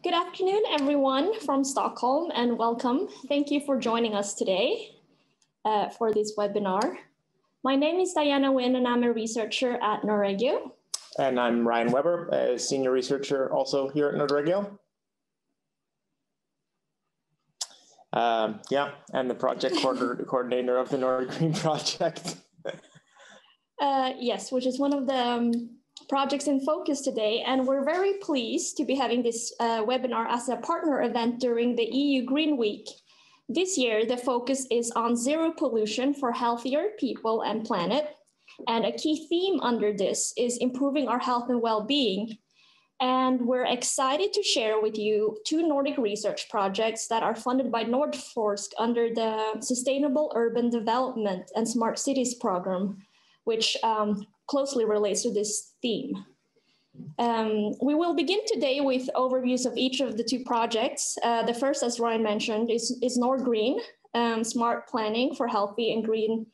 Good afternoon, everyone from Stockholm, and welcome. Thank you for joining us today for this webinar. My name is Diana Wynn, and I'm a researcher at Norregio. And I'm Ryan Weber, a senior researcher also here at Norregio. And the project coordinator of the Nordic Green Project. Yes, which is one of the projects in focus today. And we're very pleased to be having this webinar as a partner event during the EU Green Week. This year, the focus is on zero pollution for healthier people and planet. And a key theme under this is improving our health and well-being. And we're excited to share with you two Nordic research projects that are funded by Nordforsk under the Sustainable Urban Development and Smart Cities program, which closely relates to this theme. We will begin today with overviews of each of the two projects. The first, as Ryan mentioned, is Nordgreen, Smart Planning for Healthy and Green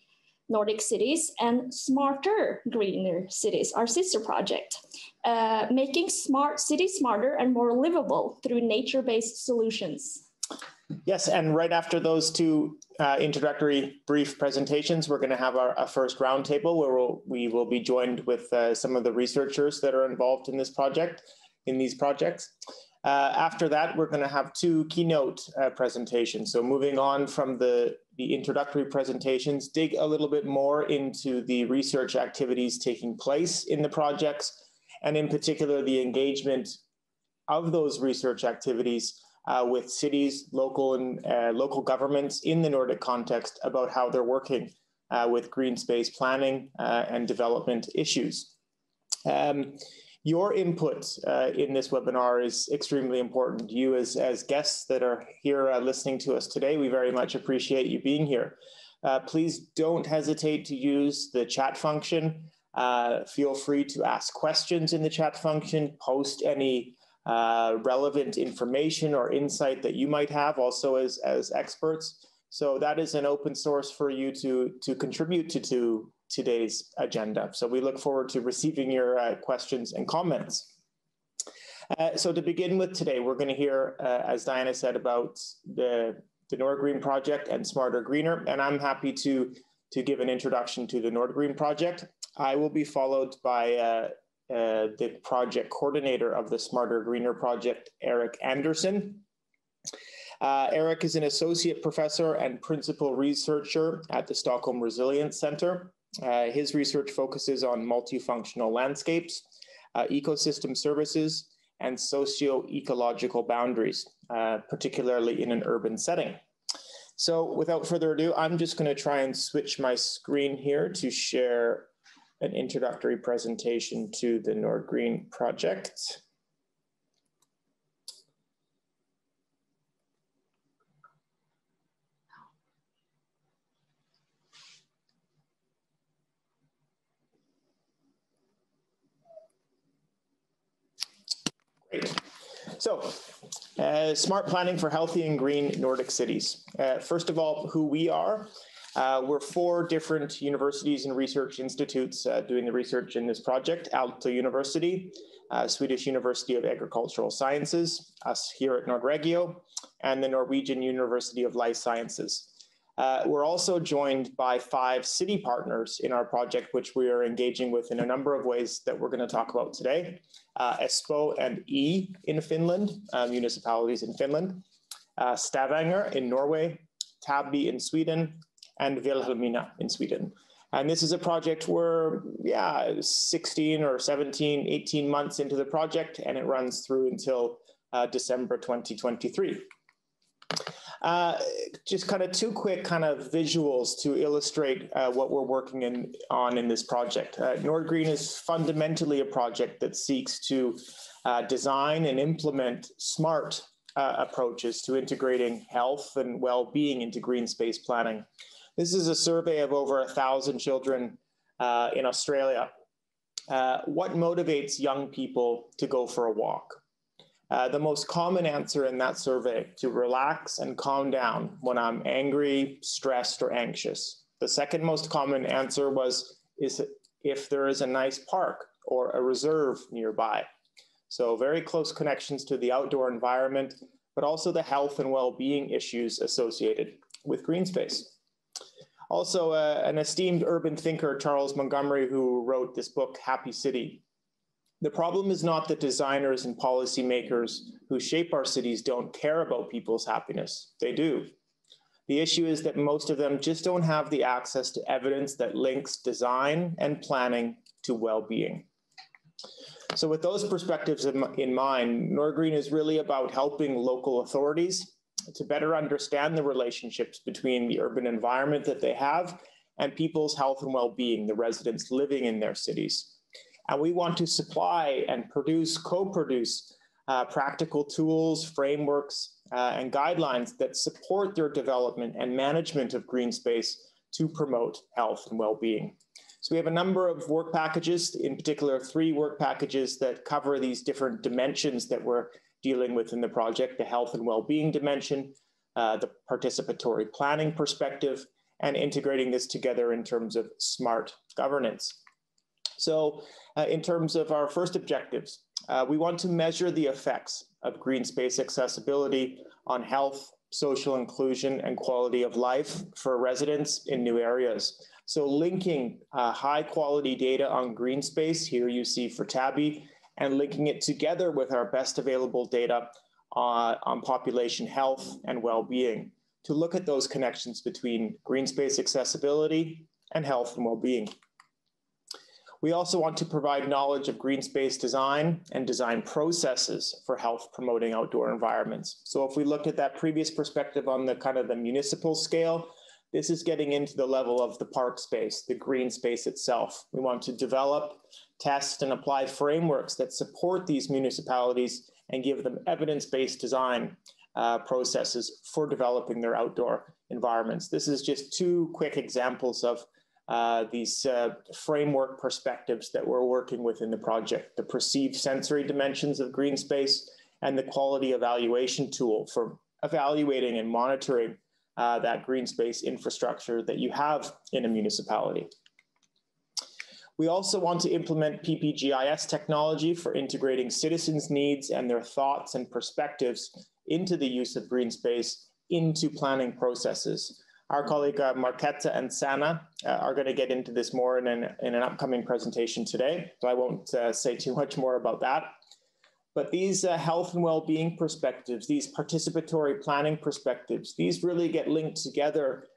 Nordic Cities, and Smarter Greener Cities, our sister project, making smart cities smarter and more livable through nature-based solutions. Yes, and right after those two introductory brief presentations, we're going to have our first roundtable where we will be joined with some of the researchers that are involved in these projects. After that, we're going to have two keynote presentations. So moving on from the introductory presentations, dig a little bit more into the research activities taking place in the projects, and in particular, the engagement of those research activities with cities, local governments in the Nordic context about how they're working with green space planning and development issues. Your input in this webinar is extremely important. You as guests that are here listening to us today, we very much appreciate you being here. Please don't hesitate to use the chat function. Feel free to ask questions in the chat function, post any relevant information or insight that you might have also as experts. So that is an open source for you to contribute to today's agenda. So we look forward to receiving your questions and comments. So to begin with today, we're going to hear, as Diana said, about the Nordic Green Project and Smarter Greener, and I'm happy to give an introduction to the Nordic Green Project. I will be followed by the project coordinator of the Smarter Greener Project, Eric Anderson. Eric is an associate professor and principal researcher at the Stockholm Resilience Center. His research focuses on multifunctional landscapes, ecosystem services, and socio-ecological boundaries, particularly in an urban setting. So without further ado, I'm just going to try and switch my screen here to share an introductory presentation to the Nordic Green Project. Great. So, smart planning for healthy and green Nordic cities. First of all, who we are. We're 4 different universities and research institutes doing the research in this project. Aalto University, Swedish University of Agricultural Sciences, us here at Norregio, and the Norwegian University of Life Sciences. We're also joined by 5 city partners in our project, which we are engaging with in a number of ways that we're going to talk about today. Espoo and E in Finland, municipalities in Finland, Stavanger in Norway, Täby in Sweden, and Vilhelmina in Sweden. And this is a project where, 16 or 17, 18 months into the project, and it runs through until December 2023. Just kind of 2 quick kind of visuals to illustrate what we're working on in this project. Nordgreen is fundamentally a project that seeks to design and implement smart approaches to integrating health and well-being into green space planning. This is a survey of over 1,000 children in Australia. What motivates young people to go for a walk? The most common answer in that survey: to relax and calm down when I'm angry, stressed, or anxious. The second most common answer is if there is a nice park or a reserve nearby. So very close connections to the outdoor environment, but also the health and well-being issues associated with green space. Also, an esteemed urban thinker, Charles Montgomery, who wrote this book, Happy City. The problem is not that designers and policymakers who shape our cities don't care about people's happiness. They do. The issue is that most of them just don't have the access to evidence that links design and planning to well-being. So with those perspectives in mind, Nordgreen is really about helping local authorities to better understand the relationships between the urban environment that they have and people's health and well-being, the residents living in their cities. And we want to supply and co-produce practical tools, frameworks, and guidelines that support their development and management of green space to promote health and well-being. So we have a number of work packages, in particular 3 work packages that cover these different dimensions that we're dealing with in the project: the health and well-being dimension, the participatory planning perspective, and integrating this together in terms of smart governance. So in terms of our first objectives, we want to measure the effects of green space accessibility on health, social inclusion, and quality of life for residents in new areas. So linking high quality data on green space, here you see for Tabby, and linking it together with our best available data on population health and well-being to look at those connections between green space accessibility and health and well-being. We also want to provide knowledge of green space design and design processes for health promoting outdoor environments. So if we looked at that previous perspective on the kind of the municipal scale, this is getting into the level of the park space, the green space itself. We want to develop, test, and apply frameworks that support these municipalities and give them evidence-based design processes for developing their outdoor environments. This is just 2 quick examples of these framework perspectives that we're working with in the project: the perceived sensory dimensions of green space and the quality evaluation tool for evaluating and monitoring that green space infrastructure that you have in a municipality. We also want to implement PPGIS technology for integrating citizens' needs and their thoughts and perspectives into the use of green space into planning processes. Our colleague Marketa and Sana are going to get into this more in an upcoming presentation today, so I won't say too much more about that. But these health and well-being perspectives, these participatory planning perspectives, these really get linked together,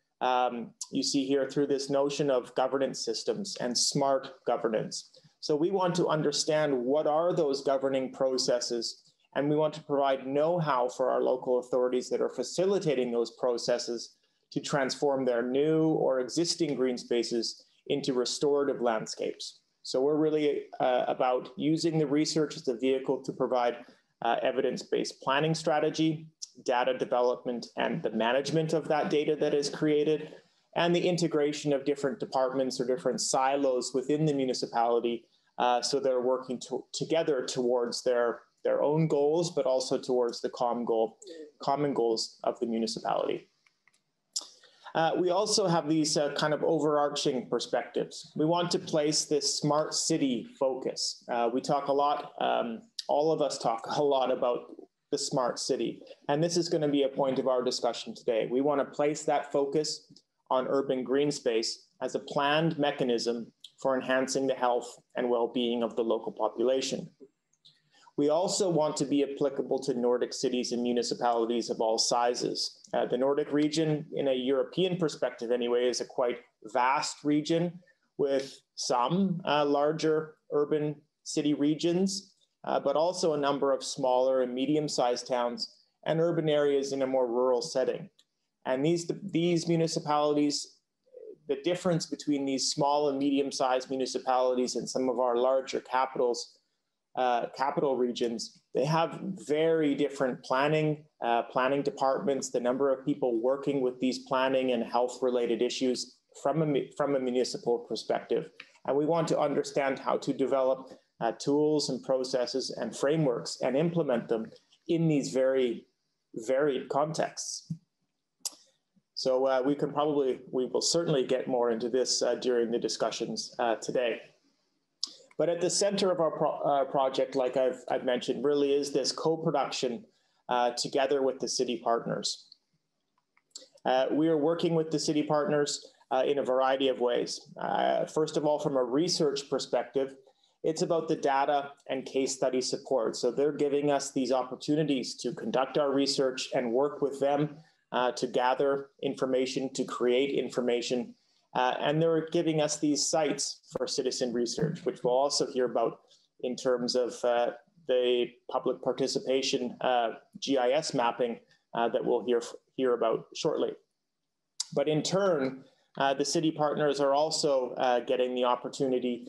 you see here, through this notion of governance systems and smart governance. So we want to understand what are those governing processes, and we want to provide know-how for our local authorities that are facilitating those processes to transform their new or existing green spaces into restorative landscapes. So we're really about using the research as a vehicle to provide evidence-based planning strategy, data development, and the management of that data that is created, and the integration of different departments or different silos within the municipality, so they're working together towards their own goals, but also towards the common goals of the municipality. We also have these kind of overarching perspectives. We want to place this smart city focus. We talk a lot, all of us talk a lot about the smart city, and this is going to be a point of our discussion today. We want to place that focus on urban green space as a planned mechanism for enhancing the health and well-being of the local population. We also want to be applicable to Nordic cities and municipalities of all sizes. The Nordic region, in a European perspective anyway, is a quite vast region with some larger urban city regions, but also a number of smaller and medium-sized towns and urban areas in a more rural setting. And these municipalities, the difference between these small and medium-sized municipalities and some of our larger capital regions, they have very different planning departments, the number of people working with these planning and health-related issues from a municipal perspective. And we want to understand how to develop tools and processes and frameworks and implement them in these very varied contexts. So we will certainly get more into this during the discussions today. But at the center of our project, like I've mentioned, really is this co-production together with the city partners. We are working with the city partners in a variety of ways. First of all, from a research perspective, it's about the data and case study support. So they're giving us these opportunities to conduct our research and work with them to gather information, to create information. And they're giving us these sites for citizen research, which we'll also hear about in terms of the public participation GIS mapping that we'll hear about shortly. But in turn, the city partners are also getting the opportunity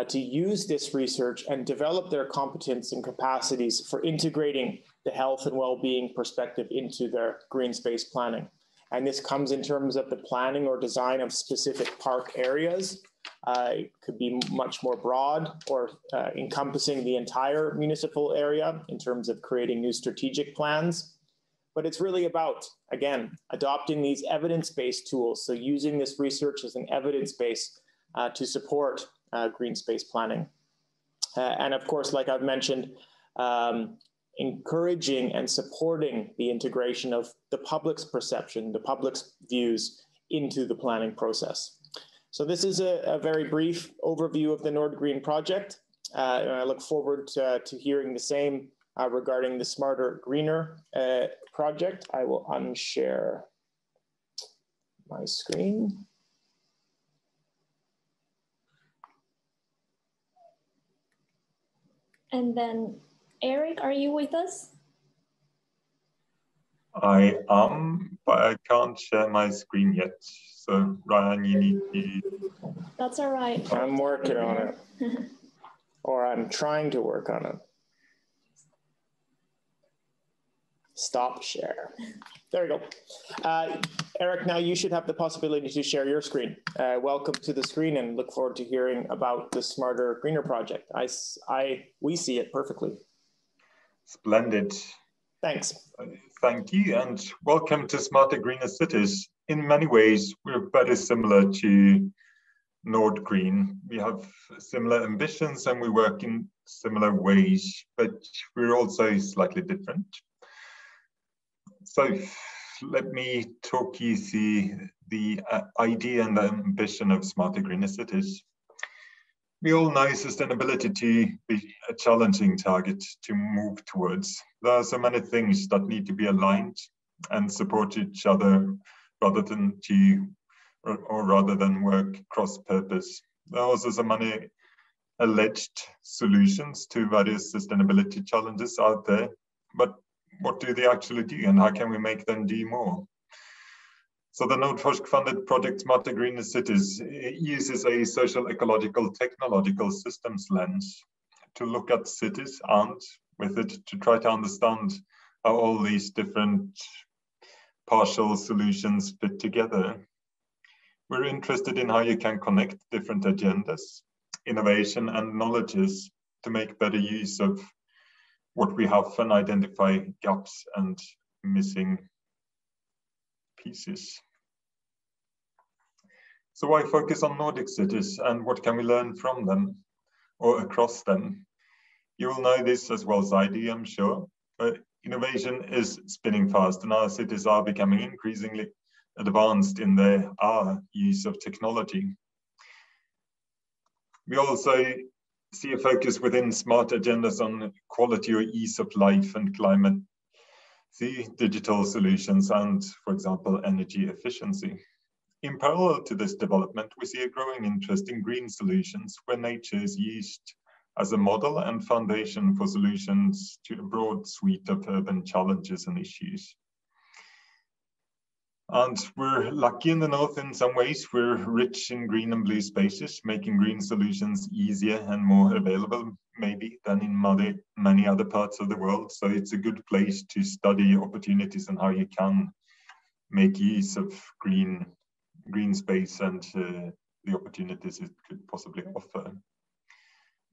to use this research and develop their competence and capacities for integrating the health and well-being perspective into their green space planning. And this comes in terms of the planning or design of specific park areas. It could be much more broad or encompassing the entire municipal area in terms of creating new strategic plans. But it's really about, again, adopting these evidence-based tools. So using this research as an evidence base to support green space planning. And of course, like I've mentioned, encouraging and supporting the integration of the public's perception, the public's views into the planning process. So this is a very brief overview of the Nord Green project. And I look forward to hearing the same regarding the Smarter, Greener project. I will unshare my screen. And then, Eric, are you with us? I am, but I can't share my screen yet. So, Ryan, you need to... That's all right. I'm working on it. Or I'm trying to work on it. Stop share. There we go. Eric, now you should have the possibility to share your screen. Welcome to the screen and look forward to hearing about the Smarter, Greener project. We see it perfectly. Splendid. Thanks. Thank you, and welcome to Smarter, Greener Cities. In many ways, we're very similar to Nord Green. We have similar ambitions and we work in similar ways, but we're also slightly different. So let me talk you through the idea and the ambition of Smarter, Greener Cities. We all know sustainability to be a challenging target to move towards. There are so many things that need to be aligned and support each other rather than work cross-purpose. There are also so many alleged solutions to various sustainability challenges out there, but what do they actually do and how can we make them do more? So the Nordforsk-funded project Smarter Greener Cities uses a social, ecological, technological systems lens to look at cities and with it to try to understand how all these different partial solutions fit together. We're interested in how you can connect different agendas, innovation and knowledges to make better use of what we have and identify gaps and missing pieces. So why focus on Nordic cities and what can we learn from them or across them? You will know this as well as I do, I'm sure, but innovation is spinning fast and our cities are becoming increasingly advanced in their use of technology. We also see a focus within smart agendas on quality or ease of life and climate, see digital solutions and, for example, energy efficiency. In parallel to this development, we see a growing interest in green solutions where nature is used as a model and foundation for solutions to a broad suite of urban challenges and issues. And we're lucky in the north in some ways. We're rich in green and blue spaces, making green solutions easier and more available maybe than in many other parts of the world. So it's a good place to study opportunities and how you can make use of green space and the opportunities it could possibly offer.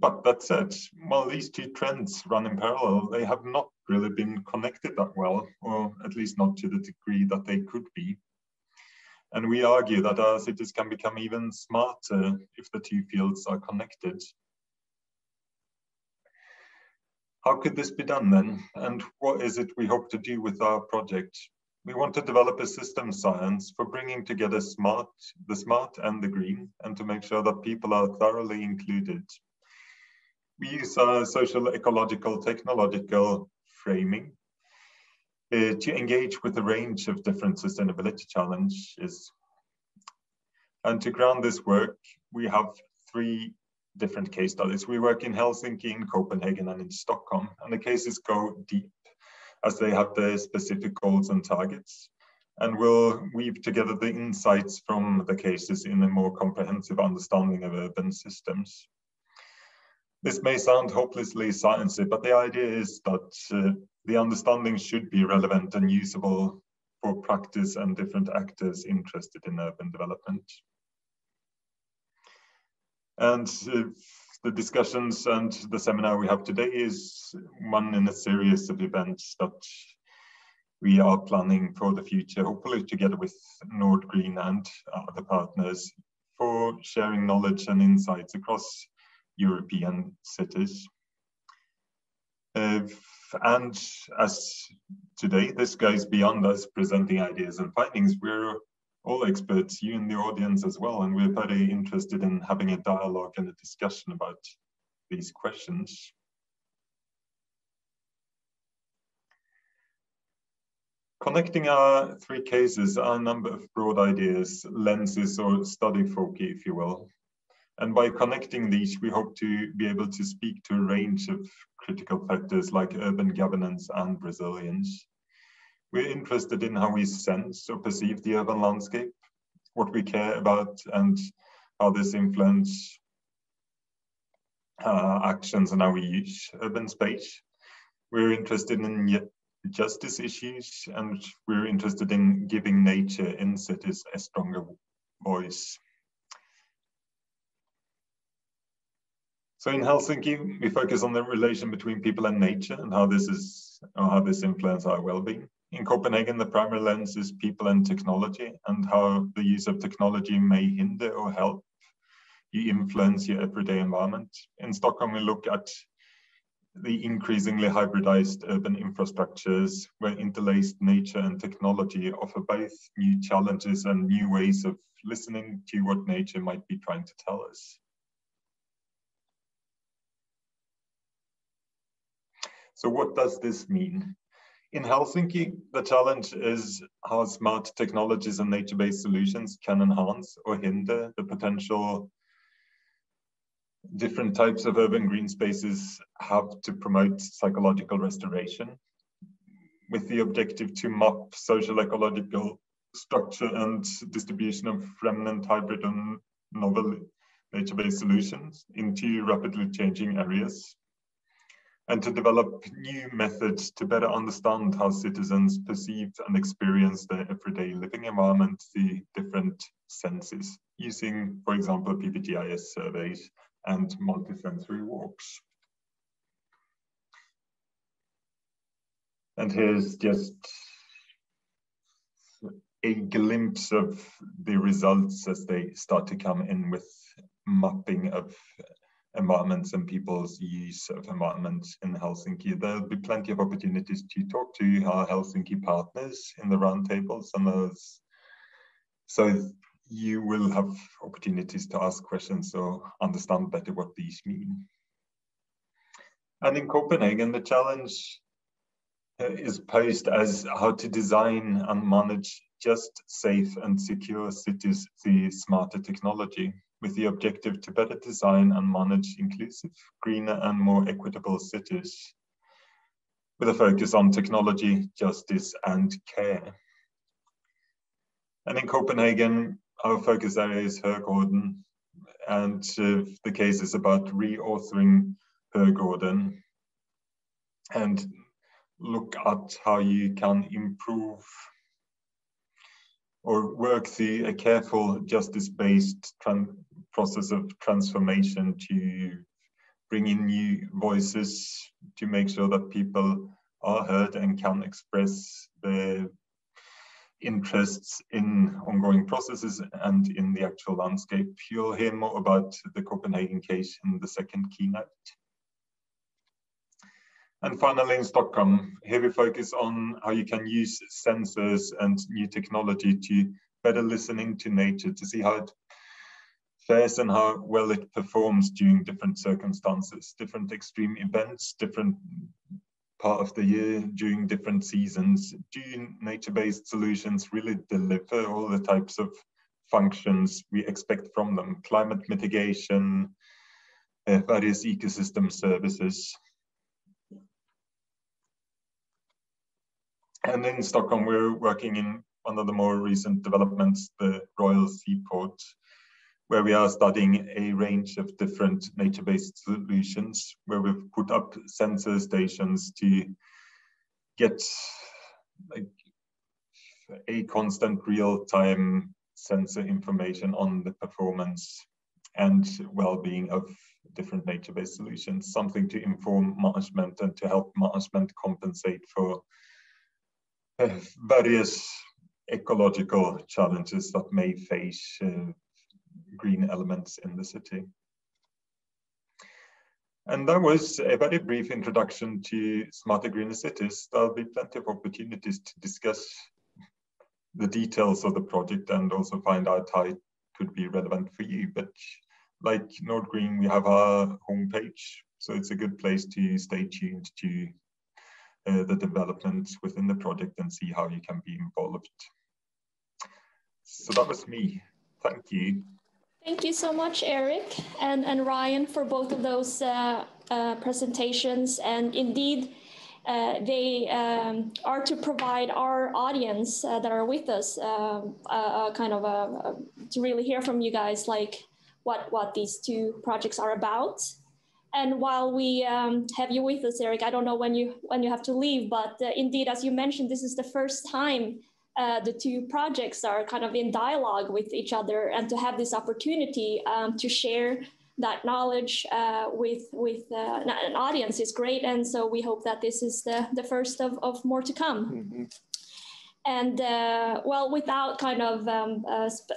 But that said, while these two trends run in parallel, they have not really been connected that well, or at least not to the degree that they could be. And we argue that our cities can become even smarter if the two fields are connected. How could this be done then? And what is it we hope to do with our project? We want to develop a system science for bringing together the smart and the green, and to make sure that people are thoroughly included. We use our social, ecological, technological framing to engage with a range of different sustainability challenges. And to ground this work, we have 3 different case studies. We work in Helsinki, in Copenhagen, and in Stockholm, and the cases go deep as they have their specific goals and targets. And we'll weave together the insights from the cases in a more comprehensive understanding of urban systems. This may sound hopelessly sciencey, but the idea is that the understanding should be relevant and usable for practice and different actors interested in urban development. And the discussions and the seminar we have today is one in a series of events that we are planning for the future, hopefully together with Nordic and other partners, for sharing knowledge and insights across European cities. And as today, this goes beyond us presenting ideas and findings. We're all experts, you in the audience as well, and we're very interested in having a dialogue and a discussion about these questions. Connecting our 3 cases are a number of broad ideas, lenses, or study foci, if you will. And by connecting these, we hope to be able to speak to a range of critical factors like urban governance and resilience. We're interested in how we sense or perceive the urban landscape, what we care about, and how this influences actions and how we use urban space. We're interested in justice issues, and we're interested in giving nature in cities a stronger voice. So in Helsinki, we focus on the relation between people and nature and how this influences our well-being. In Copenhagen, the primary lens is people and technology, and how the use of technology may hinder or help you influence your everyday environment. In Stockholm, we look at the increasingly hybridized urban infrastructures where interlaced nature and technology offer both new challenges and new ways of listening to what nature might be trying to tell us. So what does this mean? In Helsinki, the challenge is how smart technologies and nature-based solutions can enhance or hinder the potential different types of urban green spaces have to promote psychological restoration, with the objective to map social ecological structure and distribution of remnant hybrid and novel nature-based solutions into rapidly changing areas, and to develop new methods to better understand how citizens perceive and experience their everyday living environment, the different senses, using, for example, PPGIS surveys and multisensory walks. And here's just a glimpse of the results as they start to come in with mapping of environments and people's use of environments in Helsinki. There'll be plenty of opportunities to talk to our Helsinki partners in the roundtables and those. So you will have opportunities to ask questions or understand better what these mean. And in Copenhagen, the challenge is posed as how to design and manage just, safe and secure cities through smarter technology, with the objective to better design and manage inclusive, greener and more equitable cities, with a focus on technology, justice and care. And in Copenhagen, our focus area is Hergården, and the case is about reauthoring Hergården and look at how you can improve or work through a careful justice-based process of transformation to bring in new voices, to make sure that people are heard and can express their interests in ongoing processes and in the actual landscape. You'll hear more about the Copenhagen case in the second keynote. And finally, in Stockholm, here we focus on how you can use sensors and new technology to better listen into nature, to see how it fares and how well it performs during different circumstances, different extreme events, different part of the year, during different seasons. Do nature-based solutions really deliver all the types of functions we expect from them? Climate mitigation, various ecosystem services. And in Stockholm, we're working in one of the more recent developments, the Royal Seaport, where we are studying a range of different nature-based solutions, where we've put up sensor stations to get like a constant real-time sensor information on the performance and well-being of different nature-based solutions, something to inform management and to help management compensate for various ecological challenges that may face green elements in the city. And that was a very brief introduction to smarter, greener cities. There'll be plenty of opportunities to discuss the details of the project and also find out how it could be relevant for you. But like Nordgreen, we have our homepage, so it's a good place to stay tuned to the developments within the project and see how you can be involved. So that was me. Thank you. Thank you so much, Eric and Ryan, for both of those presentations. And indeed, they are to provide our audience that are with us to really hear from you guys, like what these two projects are about. And while we have you with us, Eric, I don't know when you have to leave, but indeed, as you mentioned, this is the first time the two projects are kind of in dialogue with each other, and to have this opportunity to share that knowledge with an audience is great. And so we hope that this is the first of more to come. Mm-hmm. And well, without kind of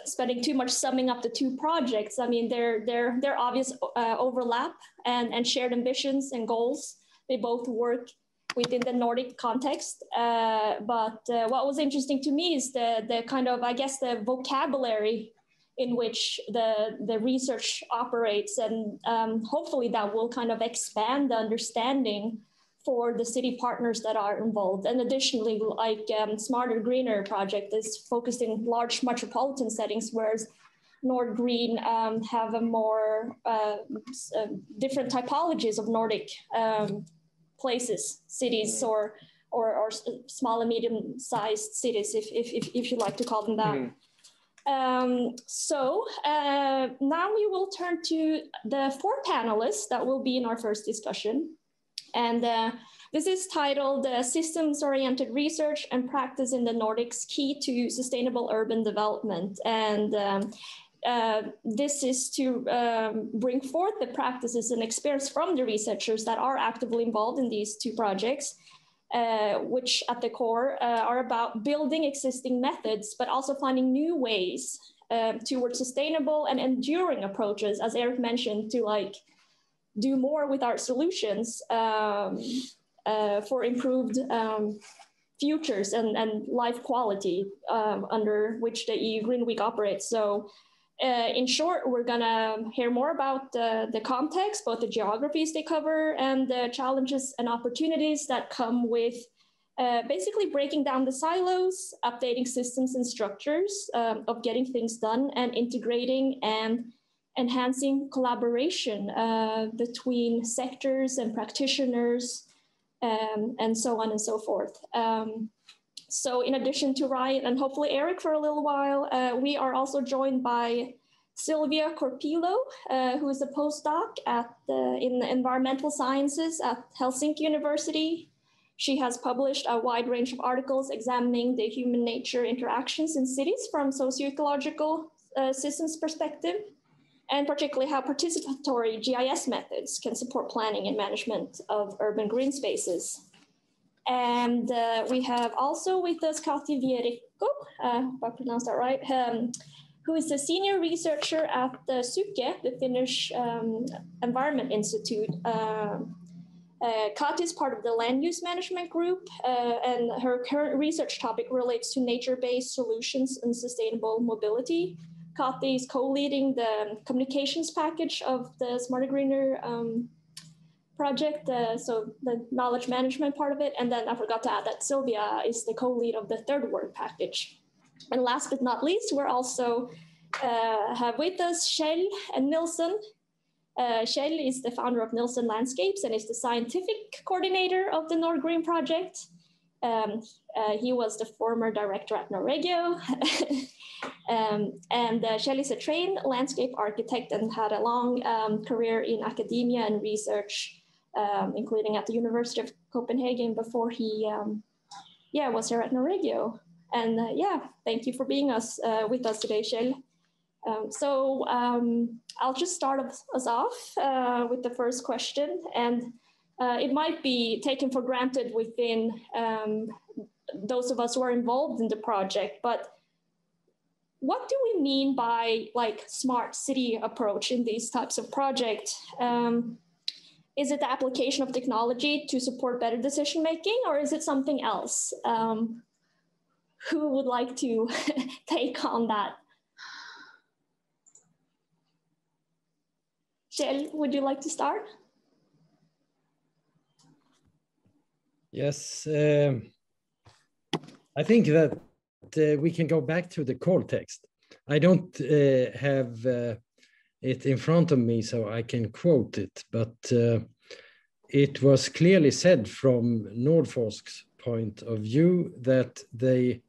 spending too much summing up the two projects, I mean, they're obvious overlap and shared ambitions and goals. They both work within the Nordic context. But what was interesting to me is the kind of, I guess, the vocabulary in which the research operates, and hopefully that will kind of expand the understanding for the city partners that are involved. And additionally, like Smarter Greener project is focused in large metropolitan settings, whereas Nordgreen have a more different typologies of Nordic places, cities, or small and medium-sized cities, if you like to call them that. So now we will turn to the 4 panelists that will be in our first discussion. And this is titled Systems-Oriented Research and Practice in the Nordics, Key to Sustainable Urban Development. And this is to bring forth the practices and experience from the researchers that are actively involved in these two projects, which at the core are about building existing methods, but also finding new ways towards sustainable and enduring approaches, as Eric mentioned, to like do more with our solutions for improved futures and life quality under which the EU Green Week operates. So in short, we're gonna hear more about the context, both the geographies they cover and the challenges and opportunities that come with basically breaking down the silos, updating systems and structures of getting things done, and integrating and enhancing collaboration between sectors and practitioners, and so on and so forth. So in addition to Ryan and hopefully Eric for a little while, we are also joined by Sylvia Corpillo, who is a postdoc in the environmental sciences at Helsinki University. She has published a wide range of articles examining the human-nature interactions in cities from socio-ecological systems perspective, and particularly how participatory GIS methods can support planning and management of urban green spaces. And we have also with us Kati Vierikko, if I pronounced that right, who is a senior researcher at the Syke, the Finnish Environment Institute. Kati is part of the land use management group, and her current research topic relates to nature-based solutions and sustainable mobility. Kati is co-leading the communications package of the Smarter Greener project, so the knowledge management part of it. And then I forgot to add that Sylvia is the co-lead of the third work package. And last but not least, we're also have with us Kjell and Nilsson. Kjell is the founder of Nilsson Landscapes and is the scientific coordinator of the Nord Green project. He was the former director at Norregio. And Kjell is a trained landscape architect and had a long career in academia and research, including at the University of Copenhagen before he was here at Norregio. And thank you for being with us today, Kjell. I'll just start us off with the first question, and it might be taken for granted within those of us who are involved in the project, but what do we mean by like smart city approach in these types of projects? Is it the application of technology to support better decision making, or is it something else? Who would like to take on that? Kjell, would you like to start? Yes, I think that we can go back to the core text. I don't have it in front of me, so I can quote it, but it was clearly said from Nordforsk's point of view that they,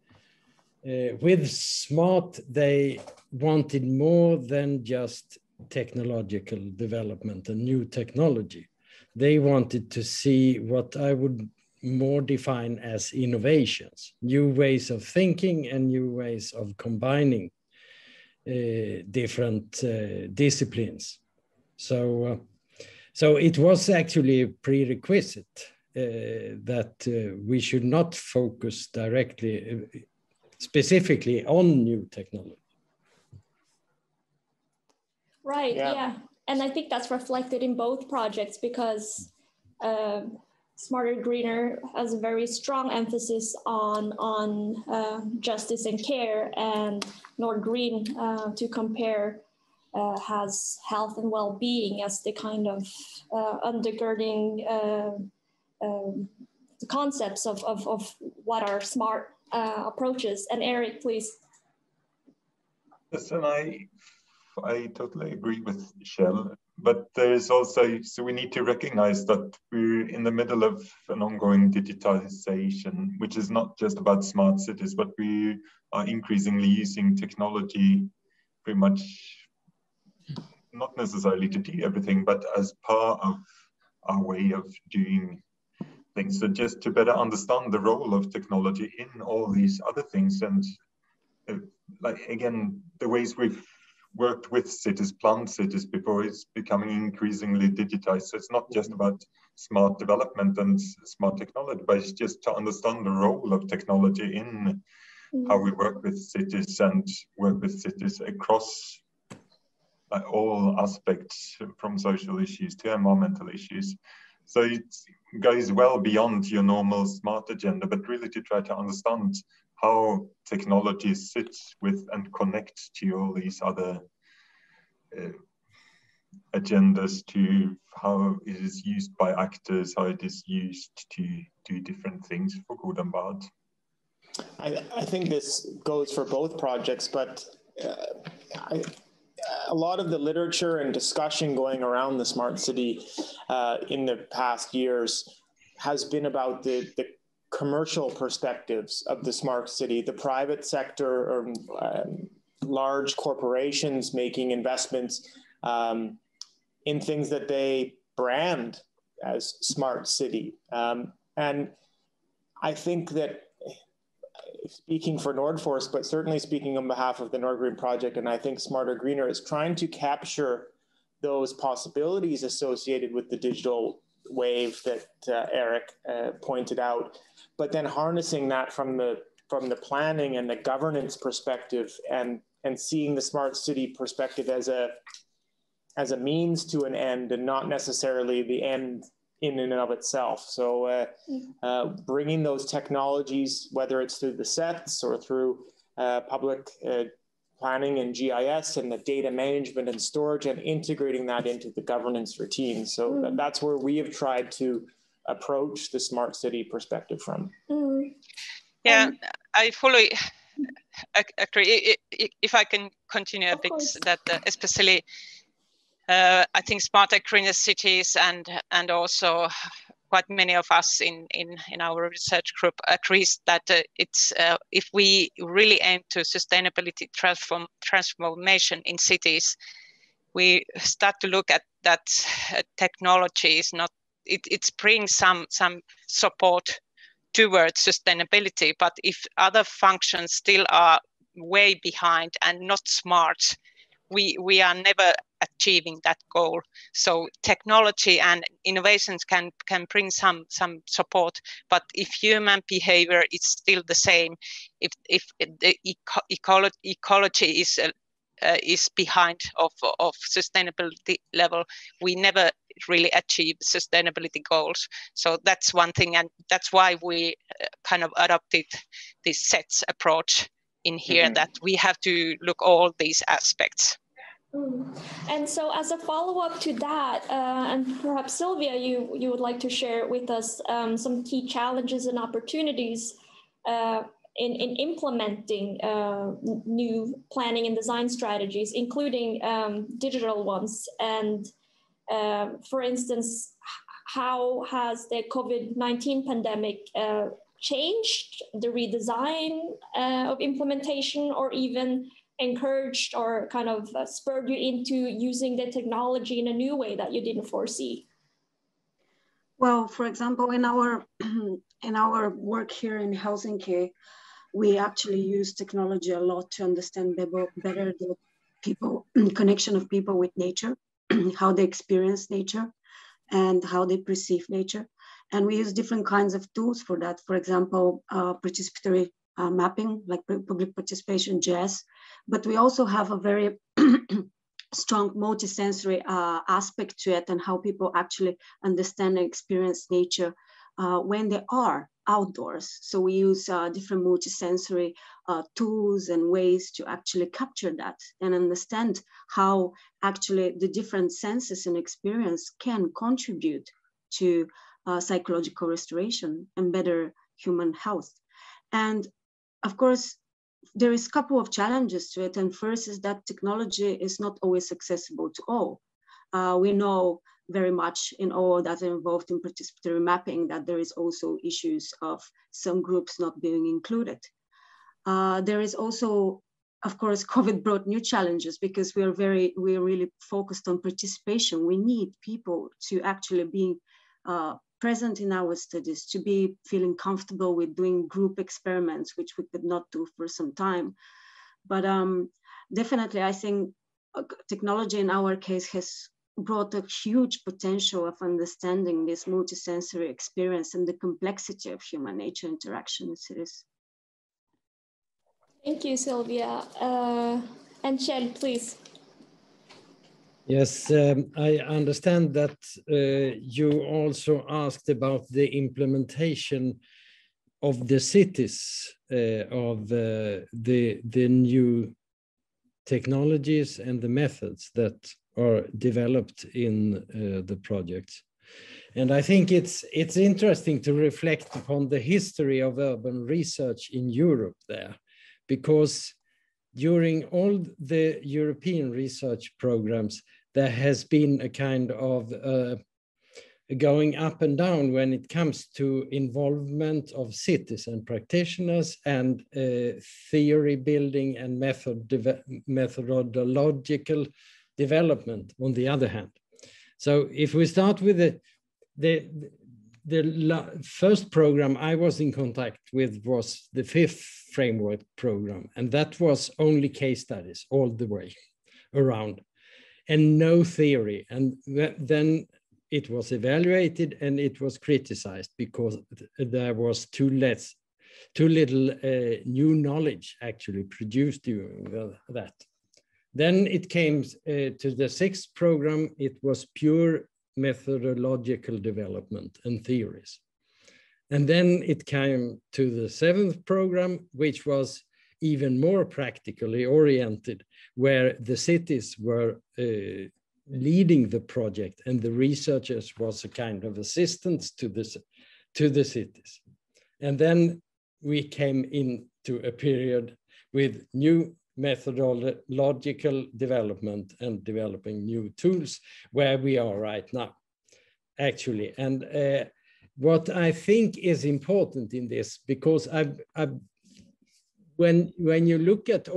with SMART, they wanted more than just technological development and new technology. They wanted to see what I would more define as innovations, new ways of thinking and new ways of combining different disciplines. So it was actually a prerequisite that we should not focus directly, specifically on new technology. Right, yeah. And I think that's reflected in both projects because Smarter Greener has a very strong emphasis on justice and care, and Nord Green, to compare, has health and well-being as the kind of undergirding the concepts of what are smart approaches. And Eric, please. Yes, and I totally agree with Kjell, but there is also, so we need to recognize that we're in the middle of an ongoing digitalization, which is not just about smart cities, but we are increasingly using technology pretty much, not necessarily to do everything, but as part of our way of doing things. So just to better understand the role of technology in all these other things, and like again, the ways we've worked with cities, planned cities before, is becoming increasingly digitized. So it's not just about smart development and smart technology, but it's just to understand the role of technology in how we work with cities and work with cities across all aspects, from social issues to environmental issues. So it goes well beyond your normal smart agenda, but really to try to understand how technology sits with and connects to all these other agendas, to how it is used by actors, how it is used to do different things for good and bad. I think this goes for both projects, but a lot of the literature and discussion going around the smart city in the past years has been about the commercial perspectives of the smart city, the private sector, or large corporations making investments in things that they brand as smart city. And I think that, speaking for Nordforsk, but certainly speaking on behalf of the Nord Green project, and I think Smarter Greener is trying to capture those possibilities associated with the digital wave that Eric pointed out, but then harnessing that from the planning and the governance perspective, and seeing the smart city perspective as a means to an end, and not necessarily the end in and of itself. So bringing those technologies, whether it's through the sets or through public planning and GIS and the data management and storage, and integrating that into the governance routine. So that's where we have tried to approach the smart city perspective from. Yeah, I fully agree. If I can continue a bit, that especially I think smarter, greener cities and also quite many of us in our research group agrees that it's if we really aim to sustainability transformation in cities, we start to look at that technology is not, it brings some support towards sustainability, but if other functions still are way behind and not smart, we are never achieving that goal. So technology and innovations can bring some support, but if human behavior is still the same, if the ecology is behind of sustainability level, we never really achieve sustainability goals. So that's one thing, and that's why we kind of adopted this sets approach in here, that we have to look all these aspects. And so as a follow-up to that, and perhaps Sylvia, you would like to share with us some key challenges and opportunities in implementing new planning and design strategies, including digital ones. And for instance, how has the COVID-19 pandemic changed the redesign of implementation, or even encouraged or kind of spurred you into using the technology in a new way that you didn't foresee? Well, for example, in our work here in Helsinki, we actually use technology a lot to understand better the people connection of people with nature, how they experience nature and how they perceive nature. And we use different kinds of tools for that. For example, participatory mapping, like public participation, GIS, but we also have a very strong multisensory aspect to it, and how people actually understand and experience nature when they are outdoors. So we use different multisensory tools and ways to actually capture that and understand how actually the different senses and experience can contribute to psychological restoration and better human health. And of course, there is a couple of challenges to it. And first is that technology is not always accessible to all. We know very much in all that are involved in participatory mapping that there is also issues of some groups not being included. There is also, of course, COVID brought new challenges because we are really focused on participation. We need people to actually be present in our studies, to be feeling comfortable with doing group experiments, which we could not do for some time. But definitely, I think technology in our case has brought a huge potential of understanding this multisensory experience and the complexity of human nature interaction in cities. Thank you, Sylvia. And Kjell, please. Yes, I understand that you also asked about the implementation of the cities of the new technologies and the methods that are developed in the projects. And I think it's interesting to reflect upon the history of urban research in Europe there, because during all the European research programs, there has been a kind of going up and down when it comes to involvement of cities and practitioners and theory building and methodological development on the other hand. So if we start with the first program I was in contact with was the 5th framework program, and that was only case studies all the way around and no theory. And then it was evaluated and it was criticized because there was too little new knowledge actually produced during that. Then it came to the 6th program. It was pure methodological development and theories. And then it came to the 7th program, which was even more practically oriented, where the cities were leading the project and the researchers was a kind of assistance to the cities. And then we came into a period with new methodological development and developing new tools where we are right now, actually. And what I think is important in this, because when you look at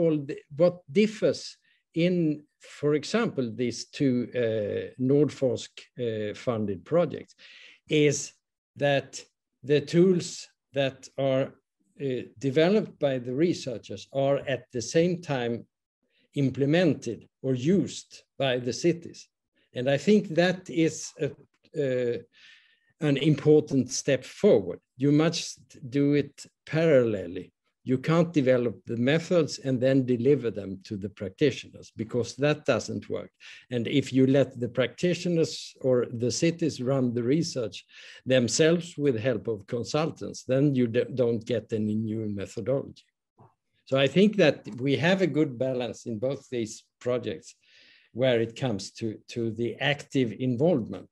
what differs in, for example, these two Nordforsk funded projects, is that the tools that are developed by the researchers are at the same time implemented or used by the cities. And I think that is an important step forward. You must do it parallelly. You can't develop the methods and then deliver them to the practitioners, because that doesn't work. And if you let the practitioners or the cities run the research themselves with help of consultants, then you don't get any new methodology. So I think that we have a good balance in both these projects where it comes to the active involvement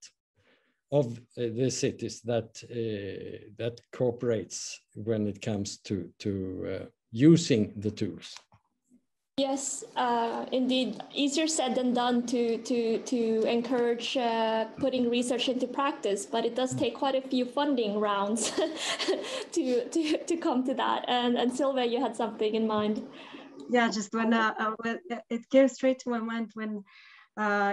of the cities that cooperates when it comes to using the tools. Yes, indeed, easier said than done to encourage putting research into practice, but it does take quite a few funding rounds to come to that. And Sylvia, you had something in mind. Yeah, just when it came straight to my mind when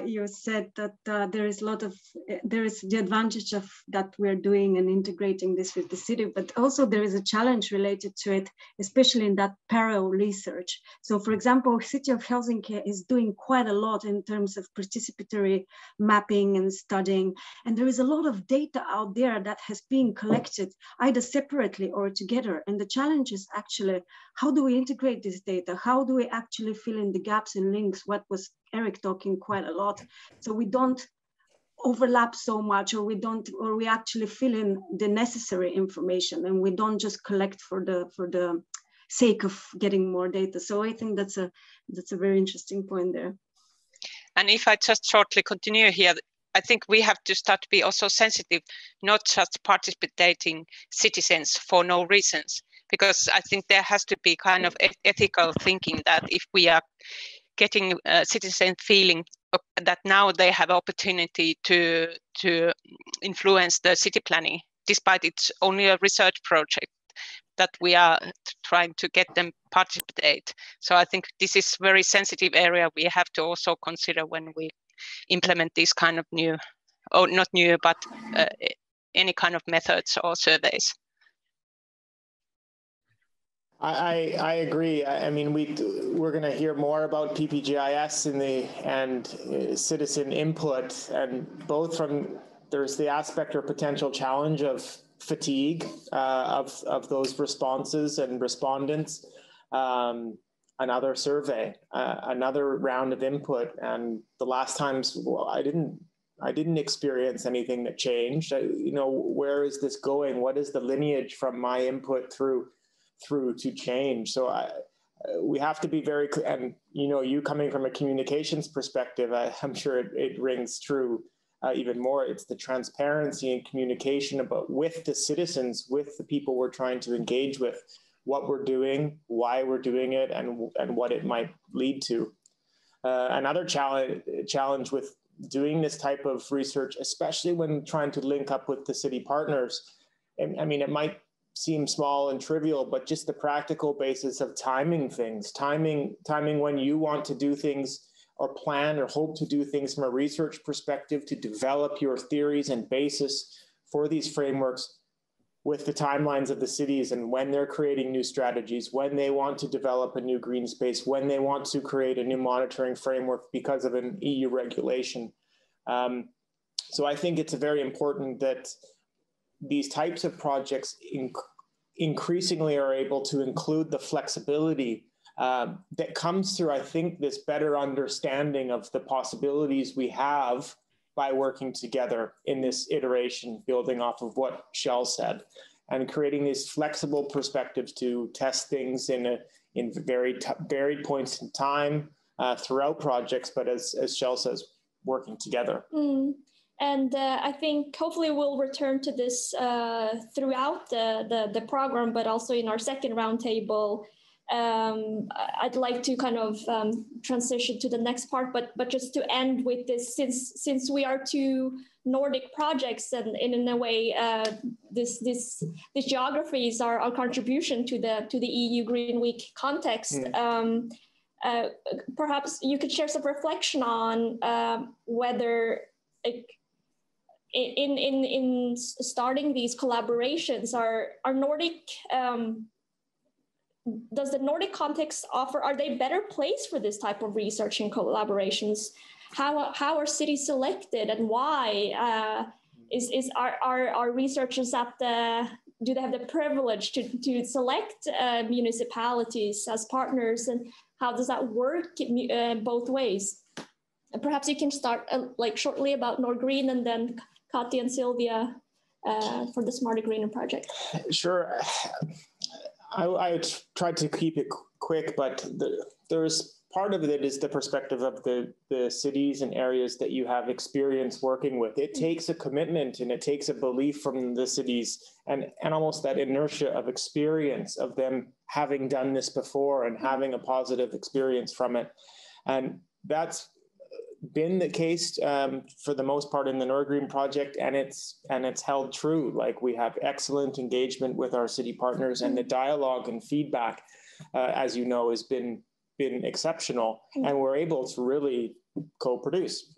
you said that there is the advantage of that we're doing and integrating this with the city, but also there is a challenge related to it, especially in that parallel research. So for example, City of Helsinki is doing quite a lot in terms of participatory mapping and studying. And there is a lot of data out there that has been collected either separately or together. And the challenge is actually, how do we integrate this data? How do we actually fill in the gaps and links? What was Eric talking quite a lot, so we don't overlap so much, or we actually fill in the necessary information, and we don't just collect for the sake of getting more data. So I think that's a very interesting point there. And if I just shortly continue here, I think we have to start to be also sensitive, not just participating citizens for no reasons, because I think there has to be kind of ethical thinking that if we are getting citizen feeling that now they have opportunity to influence the city planning, despite it's only a research project, that we are trying to get them participate. So I think this is very sensitive area we have to also consider when we implement these kind of new, or not new, but any kind of methods or surveys. I agree. I mean, we're going to hear more about PPGIS and citizen input, and both there's the aspect or potential challenge of fatigue of those responses and respondents. Another survey, another round of input, and the last times, well, I didn't experience anything that changed. Where is this going? What is the lineage from my input through to change? So we have to be very clear. And you coming from a communications perspective, I'm sure it rings true even more. It's the transparency and communication with the citizens, with the people we're trying to engage with, what we're doing, why we're doing it, and what it might lead to. Another challenge with doing this type of research, especially when trying to link up with the city partners, I mean, it might seem small and trivial, but just the practical basis of timing things, timing when you want to do things or plan or hope to do things from a research perspective, to develop your theories and basis for these frameworks with the timelines of the cities, and when they're creating new strategies, when they want to develop a new green space, when they want to create a new monitoring framework because of an EU regulation. So I think it's very important that these types of projects increasingly are able to include the flexibility that comes through, I think, this better understanding of the possibilities we have by working together in this iteration, building off of what Shell said, and creating these flexible perspectives to test things in varied points in time throughout projects, but as Shell says, working together. And I think hopefully we'll return to this throughout the program, but also in our second roundtable. I'd like to kind of transition to the next part, but just to end with this, since we are two Nordic projects, and in a way, this geographies are our contribution to the EU Green Week context. Perhaps you could share some reflection on whether in starting these collaborations, are Nordic. Does the Nordic context offer, are they better placed for this type of research and collaborations? How are cities selected, and why? Are researchers do they have the privilege to select municipalities as partners, and how does that work both ways? And perhaps you can start like shortly about Nordgreen, and then Kati and Sylvia for the Smarter Greener project. Sure. I tried to keep it quick, but there's part of it is the perspective of the cities and areas that you have experience working with. It takes a commitment, and it takes a belief from the cities, and almost that inertia of experience of them having done this before and having a positive experience from it. And that's been the case for the most part in the Nordgreen project, and it's held true. Like, we have excellent engagement with our city partners, and the dialogue and feedback, as you know, has been exceptional, and we're able to really co-produce.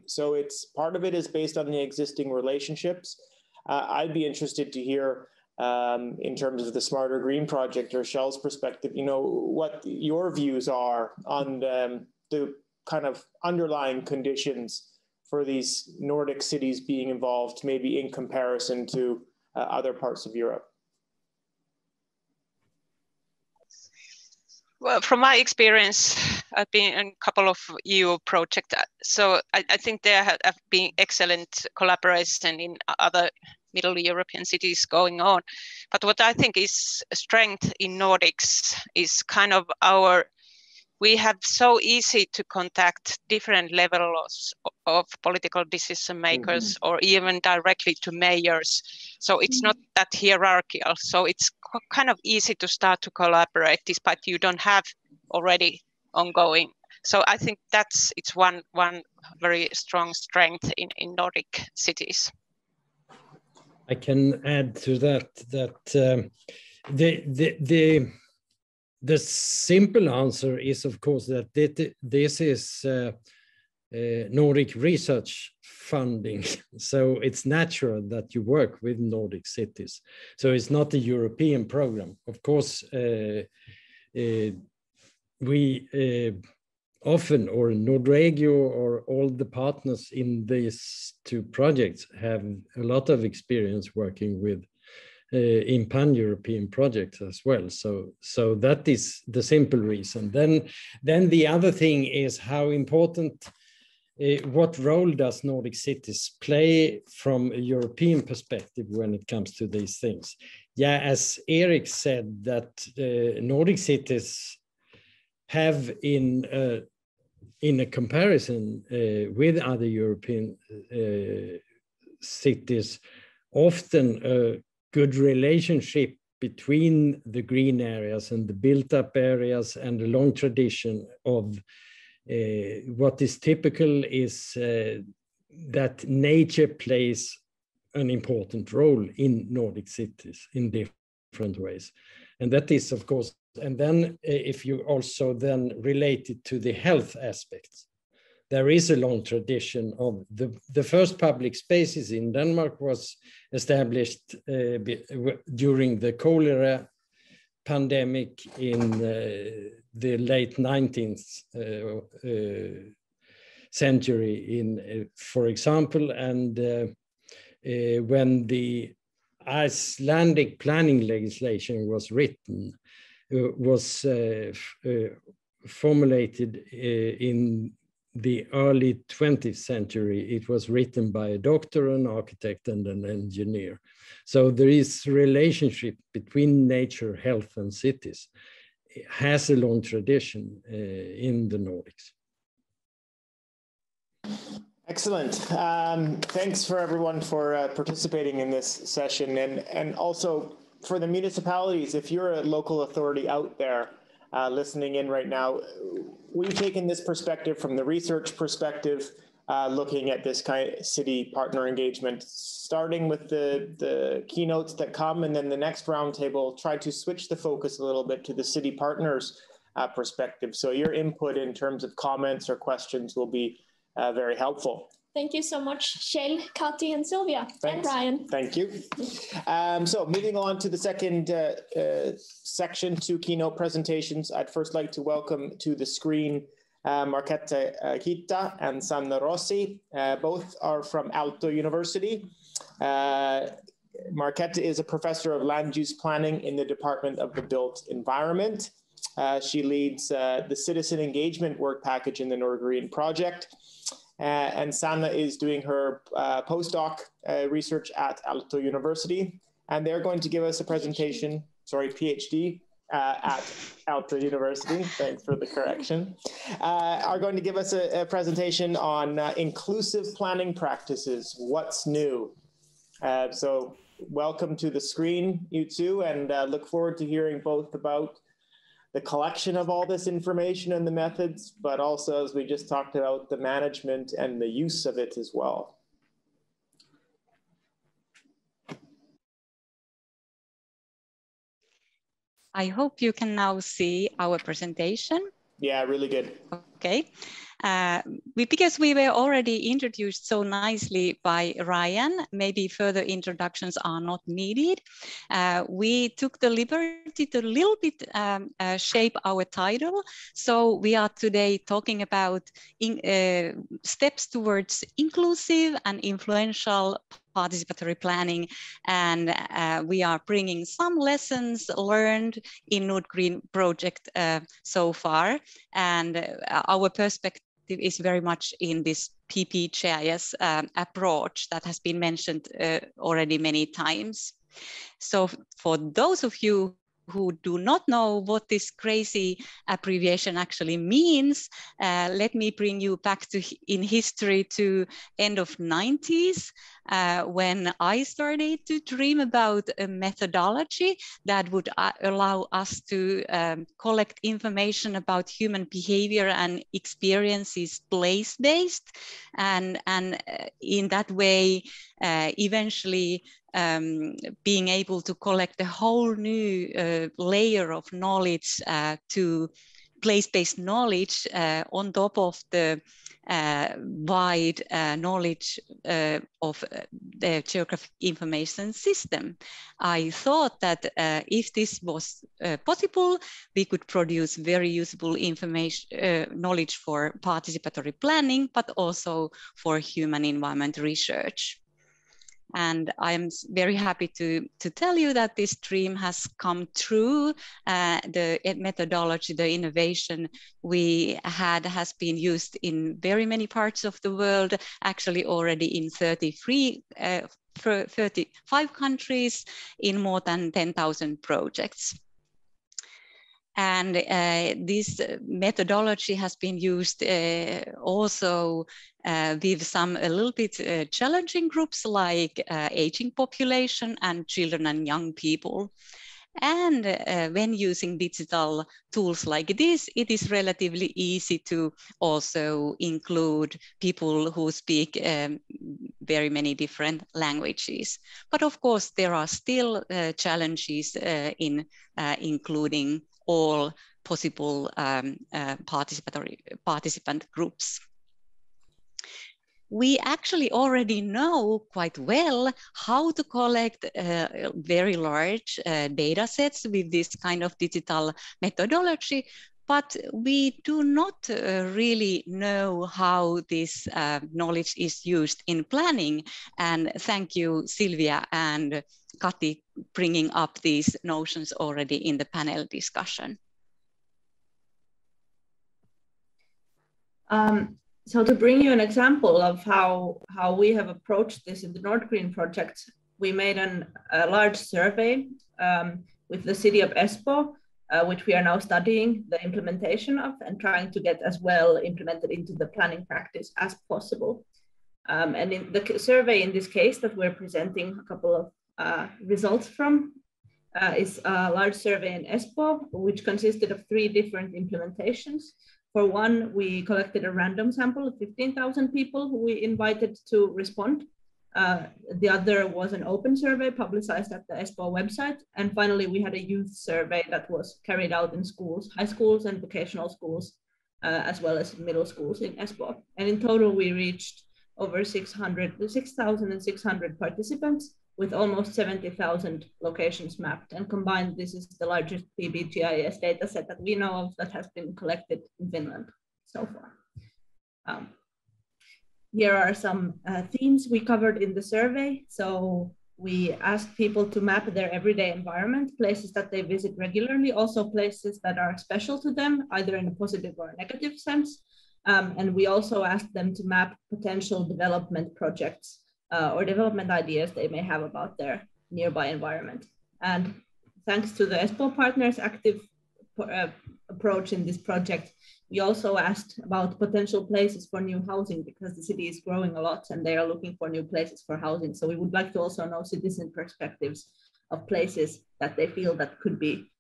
So it's part of it is based on the existing relationships. I'd be interested to hear in terms of the Smarter Green project or Shell's perspective, what your views are on the kind of underlying conditions for these Nordic cities being involved, maybe in comparison to other parts of Europe. Well, from my experience, I've been in a couple of EU projects, so I think there have been excellent collaboration in other Middle European cities going on. But what I think is a strength in Nordics is kind of we have so easy to contact different levels of political decision makers, or even directly to mayors. So it's not that hierarchical. So it's kind of easy to start to collaborate despite you don't have already ongoing. So I think it's one very strong strength in Nordic cities. I can add to that the simple answer is, of course, that this is Nordic research funding. So it's natural that you work with Nordic cities. So it's not a European program. Of course, we often, or Nordregio, or all the partners in these two projects have a lot of experience working with in pan-European projects as well. So that is the simple reason. Then the other thing is how important, what role does Nordic cities play from a European perspective when it comes to these things? Yeah, as Eric said, that Nordic cities have in a comparison with other European cities often good relationship between the green areas and the built-up areas, and a long tradition of what is typical is that nature plays an important role in Nordic cities in different ways. And that is, of course, and then if you also then relate it to the health aspects, there is a long tradition of the first public spaces in Denmark was established during the cholera pandemic in the late 19th century, for example, and when the Icelandic planning legislation was written, was formulated in the early 20th century, it was written by a doctor, an architect, and an engineer. So there is a relationship between nature, health, and cities. It has a long tradition in the Nordics. Excellent. Thanks for everyone for participating in this session, and also for the municipalities. If you're a local authority out there listening in right now, we've taken this perspective from the research perspective, looking at this kind of city partner engagement, starting with the keynotes that come, and then the next roundtable, try to switch the focus a little bit to the city partners perspective. So your input in terms of comments or questions will be very helpful. Thank you so much, Kjell, Kati, and Sylvia. Thanks. And Ryan. Thank you. So moving on to the second section, 2 keynote presentations, I'd first like to welcome to the screen Marketa Kita and Sanna Rossi. Both are from Aalto University. Marketa is a professor of land use planning in the Department of the Built Environment. She leads the citizen engagement work package in the Nordgreen project. And Sanna is doing her postdoc research at Aalto University. And they're going to give us a presentation, PhD at Aalto University. Thanks for the correction. Are going to give us a presentation on inclusive planning practices. What's new? So welcome to the screen, you two, and look forward to hearing both about the collection of all this information and the methods, but also, as we just talked about, the management and the use of it as well. I hope you can now see our presentation. Yeah, really good. Okay. Because we were already introduced so nicely by Ryan, maybe further introductions are not needed. We took the liberty to a little bit shape our title. So we are today talking about steps towards inclusive and influential participatory planning, and we are bringing some lessons learned in Nordgreen project so far, and our perspective is very much in this PPGIS approach that has been mentioned already many times. So for those of you who do not know what this crazy abbreviation actually means, let me bring you back in history to end of 90s, when I started to dream about a methodology that would allow us to collect information about human behavior and experiences place-based, and in that way eventually being able to collect a whole new layer of knowledge to place-based knowledge on top of the wide knowledge of the geographic information system. I thought that if this was possible, we could produce very usable information, knowledge for participatory planning, but also for human environment research. And I'm very happy to tell you that this dream has come true. The methodology, the innovation we had has been used in very many parts of the world, actually already in 35 countries in more than 10,000 projects. And this methodology has been used also with some a little bit challenging groups like aging population and children and young people. And when using digital tools like this, it is relatively easy to also include people who speak very many different languages. But of course, there are still challenges in including all possible participant groups. We actually already know quite well how to collect very large data sets with this kind of digital methodology, but we do not really know how this knowledge is used in planning. And thank you, Sylvia and Kati, bringing up these notions already in the panel discussion. So to bring you an example of how we have approached this in the Nordgreen project, we made a large survey with the city of Espoo, which we are now studying the implementation of and trying to get as well implemented into the planning practice as possible. And in the survey in this case that we're presenting a couple of results from is a large survey in Espoo, which consisted of 3 different implementations. For one, we collected a random sample of 15,000 people who we invited to respond. The other was an open survey publicized at the Espoo website. And finally, we had a youth survey that was carried out in schools, high schools and vocational schools, as well as middle schools in Espoo. And in total, we reached over 6,600 participants with almost 70,000 locations mapped. And combined, this is the largest PBGIS data set that we know of that has been collected in Finland so far. Here are some themes we covered in the survey. So we asked people to map their everyday environment, places that they visit regularly, also places that are special to them, either in a positive or a negative sense. And we also asked them to map potential development projects or development ideas they may have about their nearby environment. And thanks to the Espoo partners' active approach in this project, we also asked about potential places for new housing because the city is growing a lot and they are looking for new places for housing. So we would like to also know citizen perspectives of places that they feel that could be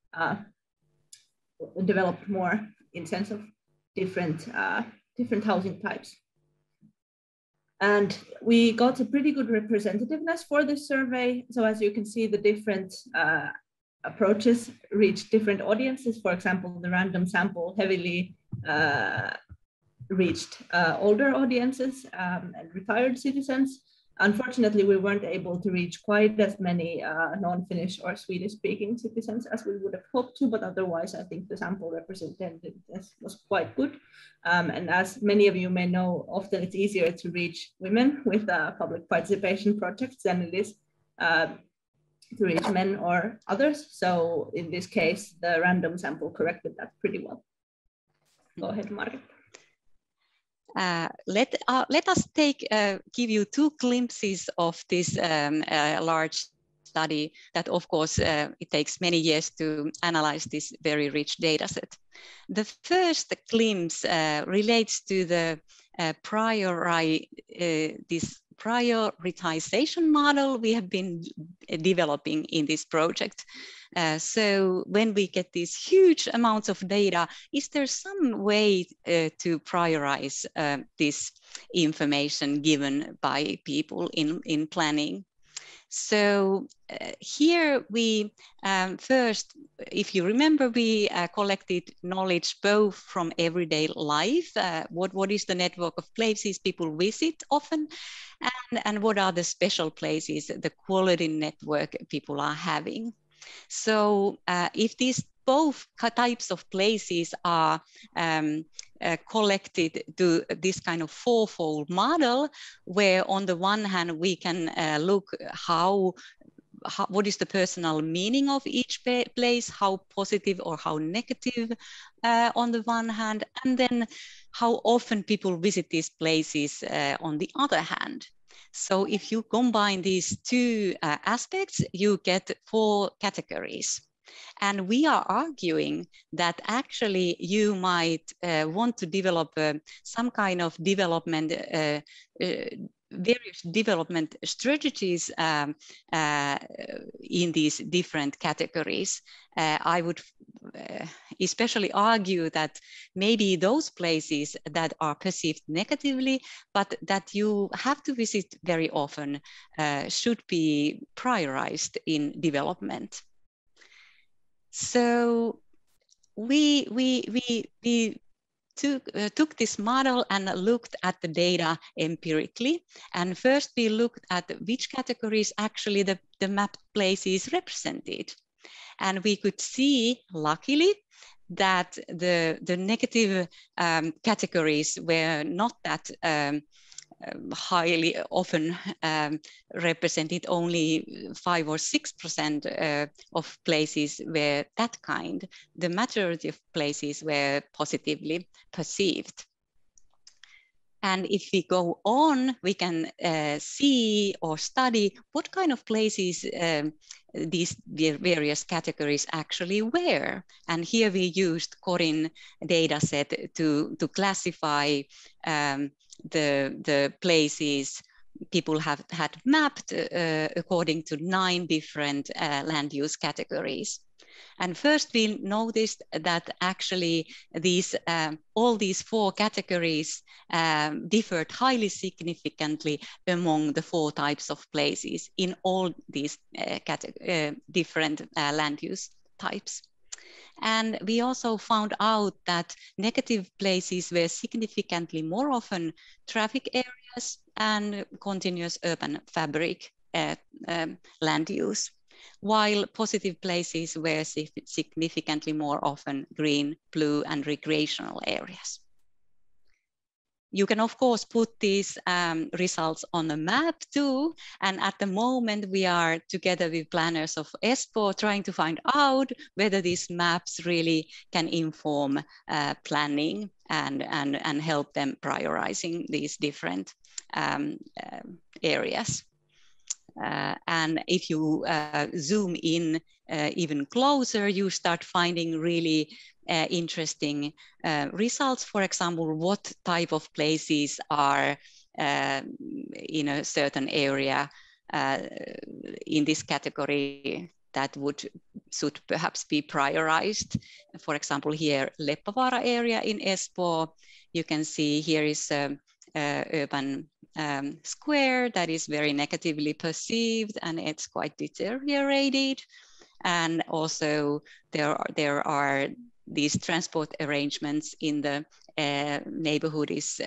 developed more in sense of different housing types. And we got a pretty good representativeness for this survey. So as you can see, the different approaches reach different audiences. For example, the random sample heavily reached older audiences and retired citizens. Unfortunately, we weren't able to reach quite as many non-Finnish or Swedish-speaking citizens as we would have hoped to, but otherwise, I think the sample representativeness was quite good. And as many of you may know, often it's easier to reach women with public participation projects than it is to reach men or others. So in this case, the random sample corrected that pretty well. Go ahead, Margaret. Let us give you 2 glimpses of this large study that, of course, it takes many years to analyze this very rich data set. The first glimpse relates to the prioritization model we have been developing in this project. So when we get these huge amounts of data, is there some way to prioritize this information given by people in planning? So here we first, if you remember, we collected knowledge both from everyday life, what is the network of places people visit often, and what are the special places, the quality network people are having. So if these both types of places are collected to this kind of 4-fold model, where on the one hand we can look what is the personal meaning of each place, how positive or how negative on the one hand, and then how often people visit these places on the other hand. So if you combine these 2 aspects, you get 4 categories. And we are arguing that actually you might want to develop some kind of development, various development strategies in these different categories. I would especially argue that maybe those places that are perceived negatively, but that you have to visit very often, should be prioritized in development. So we took this model and looked at the data empirically. And first we looked at which categories actually the mapped places represented. And we could see, luckily, that the negative categories were not that highly often represented. Only 5 or 6% of places were that kind. The majority of places were positively perceived. And if we go on, we can see or study what kind of places these various categories actually were. And here we used Corin dataset to classify the places people had mapped according to 9 different land use categories. And first we noticed that actually these all these 4 categories differed highly significantly among the 4 types of places in all these different land use types. And we also found out that negative places were significantly more often traffic areas and continuous urban fabric land use, while positive places were significantly more often green, blue, and recreational areas. You can, of course, put these results on a map too. And at the moment, we are together with planners of Espoo trying to find out whether these maps really can inform planning and help them prioritizing these different areas. And if you zoom in even closer, you start finding really interesting results. For example, what type of places are in a certain area in this category that should perhaps be prioritized. For example, here, Leppävaara area in Espoo, you can see here is a urban square that is very negatively perceived and it's quite deteriorated. And also there are these transport arrangements in the neighborhood is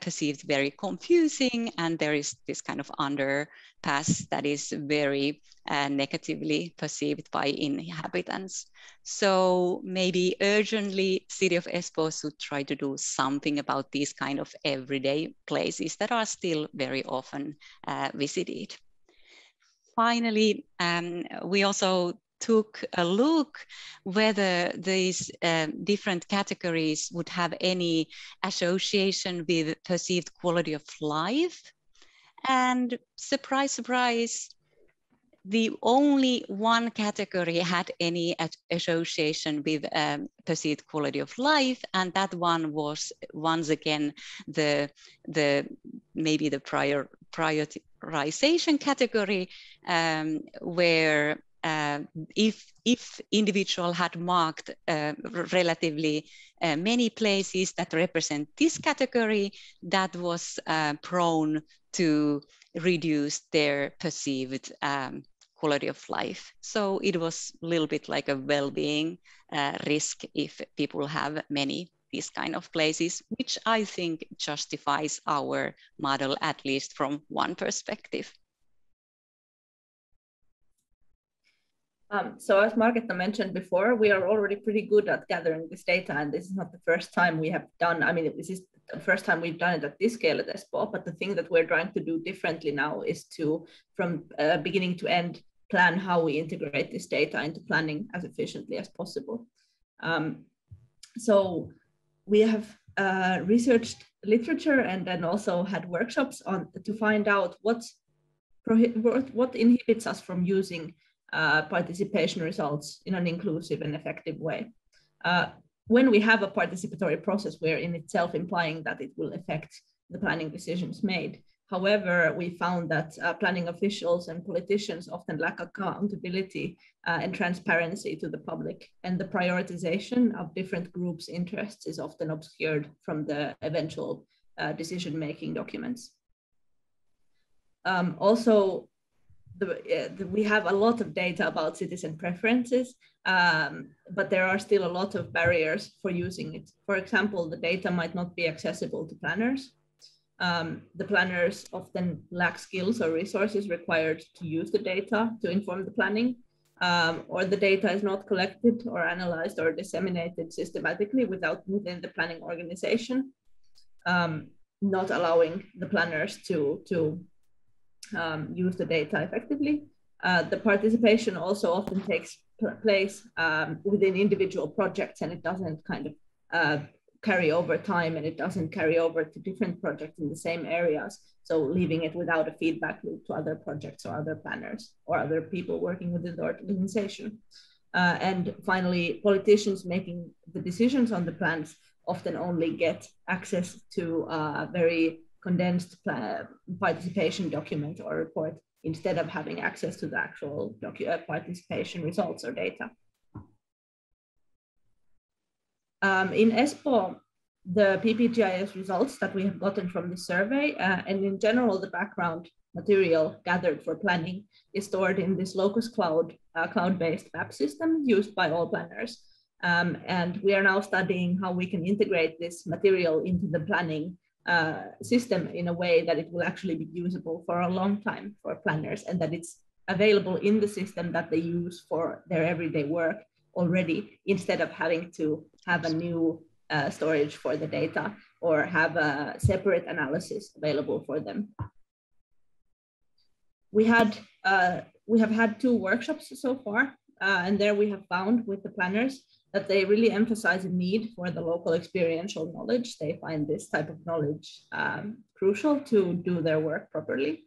perceived very confusing, and there is this kind of underpass that is very negatively perceived by inhabitants. So maybe urgently City of Espoo should try to do something about these kind of everyday places that are still very often visited. Finally, we also took a look whether these different categories would have any association with perceived quality of life. And surprise, surprise, the only one category had any association with perceived quality of life, and that one was once again maybe the prioritization category, where if individual had marked relatively many places that represent this category, that was prone to reduce their perceived quality of life. So it was a little bit like a well-being risk if people have many these kind of places, which I think justifies our model, at least from one perspective. So as Marketta mentioned before, we are already pretty good at gathering this data, and this is not the first time we have done, I mean, this is the first time we've done it at this scale at Espoo, but the thing that we're trying to do differently now is to, from beginning to end, plan how we integrate this data into planning as efficiently as possible. So we have researched literature and then also had workshops to find out what inhibits us from using participation results in an inclusive and effective way. When we have a participatory process, we're in itself implying that it will affect the planning decisions made. However, we found that planning officials and politicians often lack accountability and transparency to the public, and the prioritization of different groups' interests is often obscured from the eventual decision-making documents. Also, we have a lot of data about citizen preferences, but there are still a lot of barriers for using it. For example, the data might not be accessible to planners. The planners often lack skills or resources required to use the data to inform the planning, or the data is not collected or analyzed or disseminated systematically within the planning organization, not allowing the planners to use the data effectively. The participation also often takes place within individual projects, and it doesn't kind of carry over time, and it doesn't carry over to different projects in the same areas. So leaving it without a feedback loop to other projects or other planners or other people working within the organization. And finally, politicians making the decisions on the plans often only get access to a very condensed participation document or report instead of having access to the actual participation results or data. In Espoo, the PPGIS results that we have gotten from the survey, and in general, the background material gathered for planning is stored in this Locus Cloud, cloud-based map system used by all planners. And we are now studying how we can integrate this material into the planning system in a way that it will actually be usable for a long time for planners, and that it's available in the system that they use for their everyday work already, instead of having to have a new storage for the data or have a separate analysis available for them. We have had 2 workshops so far, and there we have found with the planners that they really emphasize a need for the local experiential knowledge. They find this type of knowledge crucial to do their work properly.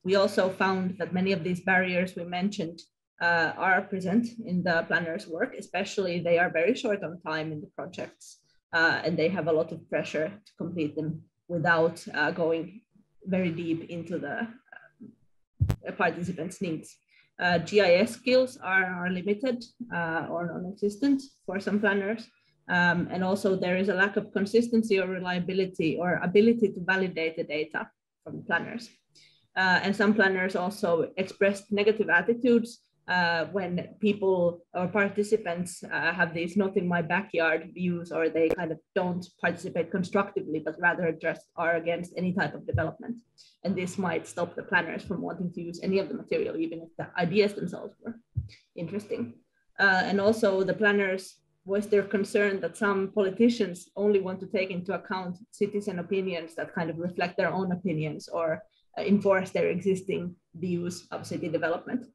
We also found that many of these barriers we mentioned are present in the planners' work, especially they are very short on time in the projects, and they have a lot of pressure to complete them without going very deep into the participants' needs. GIS skills are limited or non-existent for some planners. And also there is a lack of consistency or reliability or ability to validate the data from planners. And some planners also expressed negative attitudes when people or participants have these not in my backyard views, or they kind of don't participate constructively, but rather just are against any type of development. And this might stop the planners from wanting to use any of the material, even if the ideas themselves were interesting. And also the planners voiced their concern that some politicians only want to take into account citizen opinions that kind of reflect their own opinions or enforce their existing views of city development.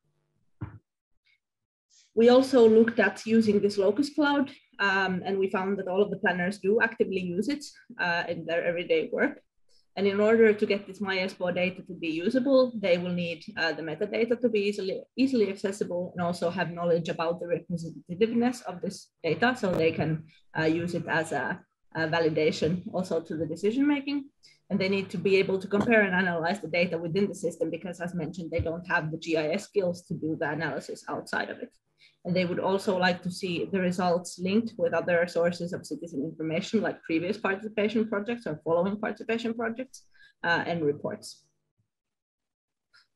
We also looked at using this Locus Cloud, and we found that all of the planners do actively use it in their everyday work. And in order to get this MyEspo data to be usable, they will need the metadata to be easily accessible, and also have knowledge about the representativeness of this data, so they can use it as a validation also to the decision making. And they need to be able to compare and analyze the data within the system, because as mentioned, they don't have the GIS skills to do the analysis outside of it. And they would also like to see the results linked with other sources of citizen information, like previous participation projects or following participation projects and reports.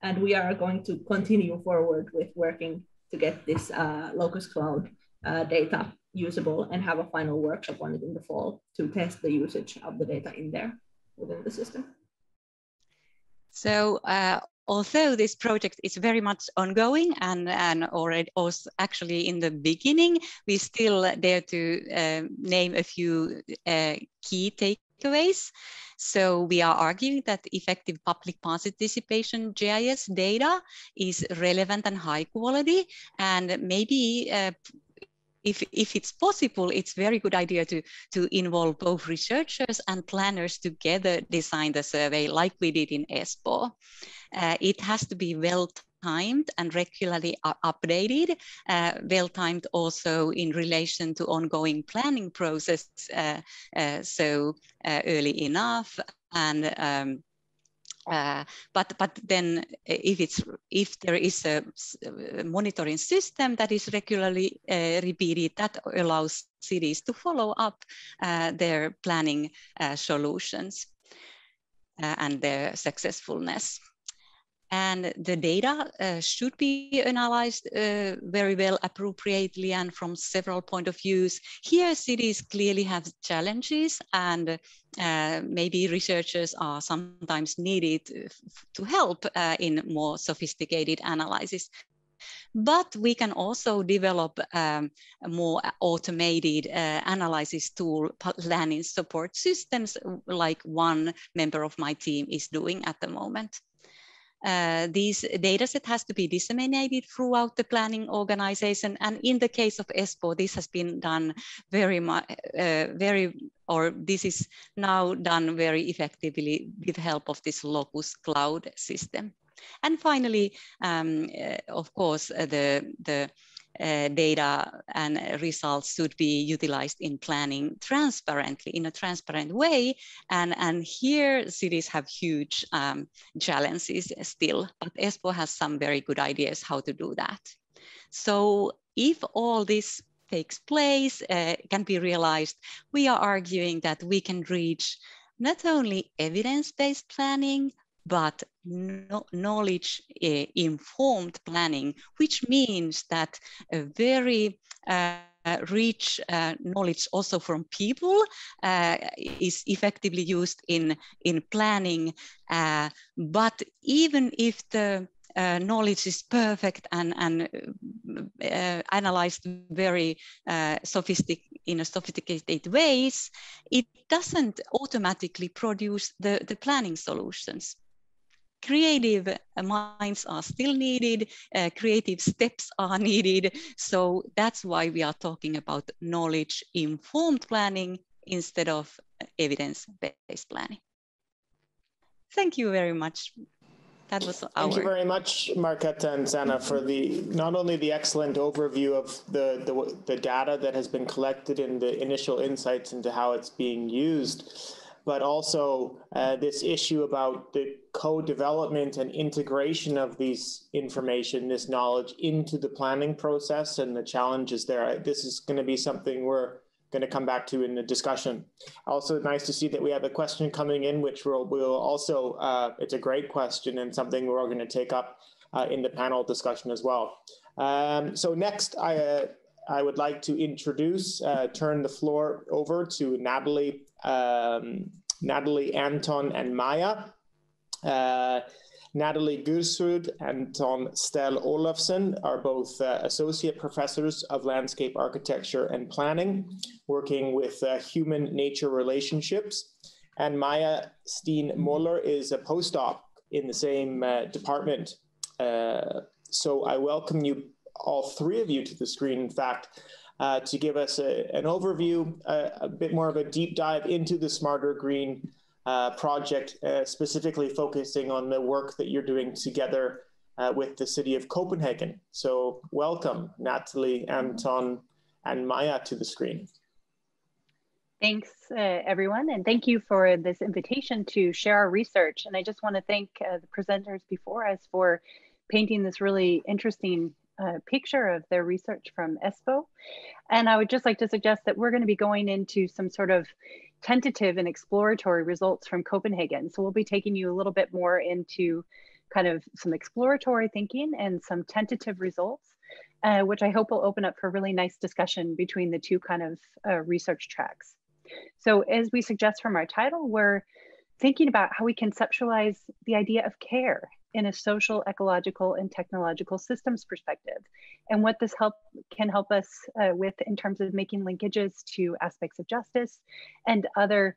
And we are going to continue forward with working to get this Locus Cloud data usable, and have a final workshop on it in the fall to test the usage of the data in there within the system. So although this project is very much ongoing and already also actually in the beginning, we still dare to name a few key takeaways. So we are arguing that effective public participation GIS data is relevant and high quality, and maybe if it's possible, it's a very good idea to involve both researchers and planners together design the survey like we did in Espoo. It has to be well-timed and regularly updated, well-timed also in relation to ongoing planning process, so early enough. And but then if there is a monitoring system that is regularly repeated, that allows cities to follow up their planning solutions and their successfulness. And the data should be analyzed very well, appropriately, and from several points of views. Here, cities clearly have challenges, and maybe researchers are sometimes needed to help in more sophisticated analysis. But we can also develop a more automated analysis tool, planning support systems, like one member of my team is doing at the moment. These data set has to be disseminated throughout the planning organization. And in the case of Espoo, this has been done this is now done very effectively with the help of this Locus cloud system. And finally, of course, the data and results should be utilized in planning transparently, in a transparent way. And here cities have huge challenges still, but Espoo has some very good ideas how to do that. So if all this takes place, can be realized, we are arguing that we can reach not only evidence-based planning, but knowledge-informed planning, which means that a very rich knowledge also from people is effectively used in planning. But even if the knowledge is perfect and analyzed very in a sophisticated ways, it doesn't automatically produce the planning solutions. Creative minds are still needed, creative steps are needed. So that's why we are talking about knowledge-informed planning instead of evidence-based planning. Thank you very much. That was Thank you very much, Marketta and Sanna, for not only the excellent overview of the data that has been collected and the initial insights into how it's being used, but also this issue about the co-development and integration of these information, this knowledge into the planning process and the challenges there. This is going to be something we're going to come back to in the discussion. Also nice to see that we have a question coming in, which we'll also, it's a great question and something we're all going to take up in the panel discussion as well. So next, I would like to introduce, turn the floor over to Natalie, Anton, and Maya. Natalie Gursrud and Tom Stell Olofsson are both associate professors of landscape architecture and planning, working with human-nature relationships. And Maya Steen Moller is a postdoc in the same department. So I welcome you, all three of you, to the screen, in fact, to give us an overview, a bit more of a deep dive into the Smarter Green project, specifically focusing on the work that you're doing together with the city of Copenhagen. So welcome, Natalie, Anton, and Maya to the screen. Thanks, everyone, and thank you for this invitation to share our research. And I just want to thank the presenters before us for painting this really interesting picture of their research from Espoo. And I would just like to suggest that we're going to be going into some sort of tentative and exploratory results from Copenhagen. So we'll be taking you a little bit more into kind of some exploratory thinking and some tentative results, which I hope will open up for a really nice discussion between the two kind of research tracks. So as we suggest from our title, we're thinking about how we conceptualize the idea of care in a social, ecological, and technological systems perspective, and what this can help us with in terms of making linkages to aspects of justice and other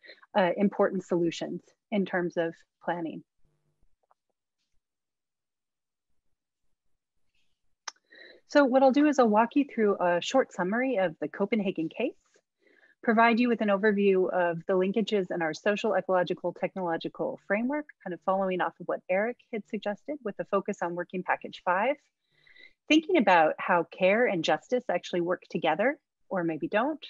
important solutions in terms of planning. So what I'll do is I'll walk you through a short summary of the Copenhagen case, provide you with an overview of the linkages in our social, ecological, technological framework, kind of following off of what Eric had suggested with the focus on working package 5, thinking about how care and justice actually work together, or maybe don't,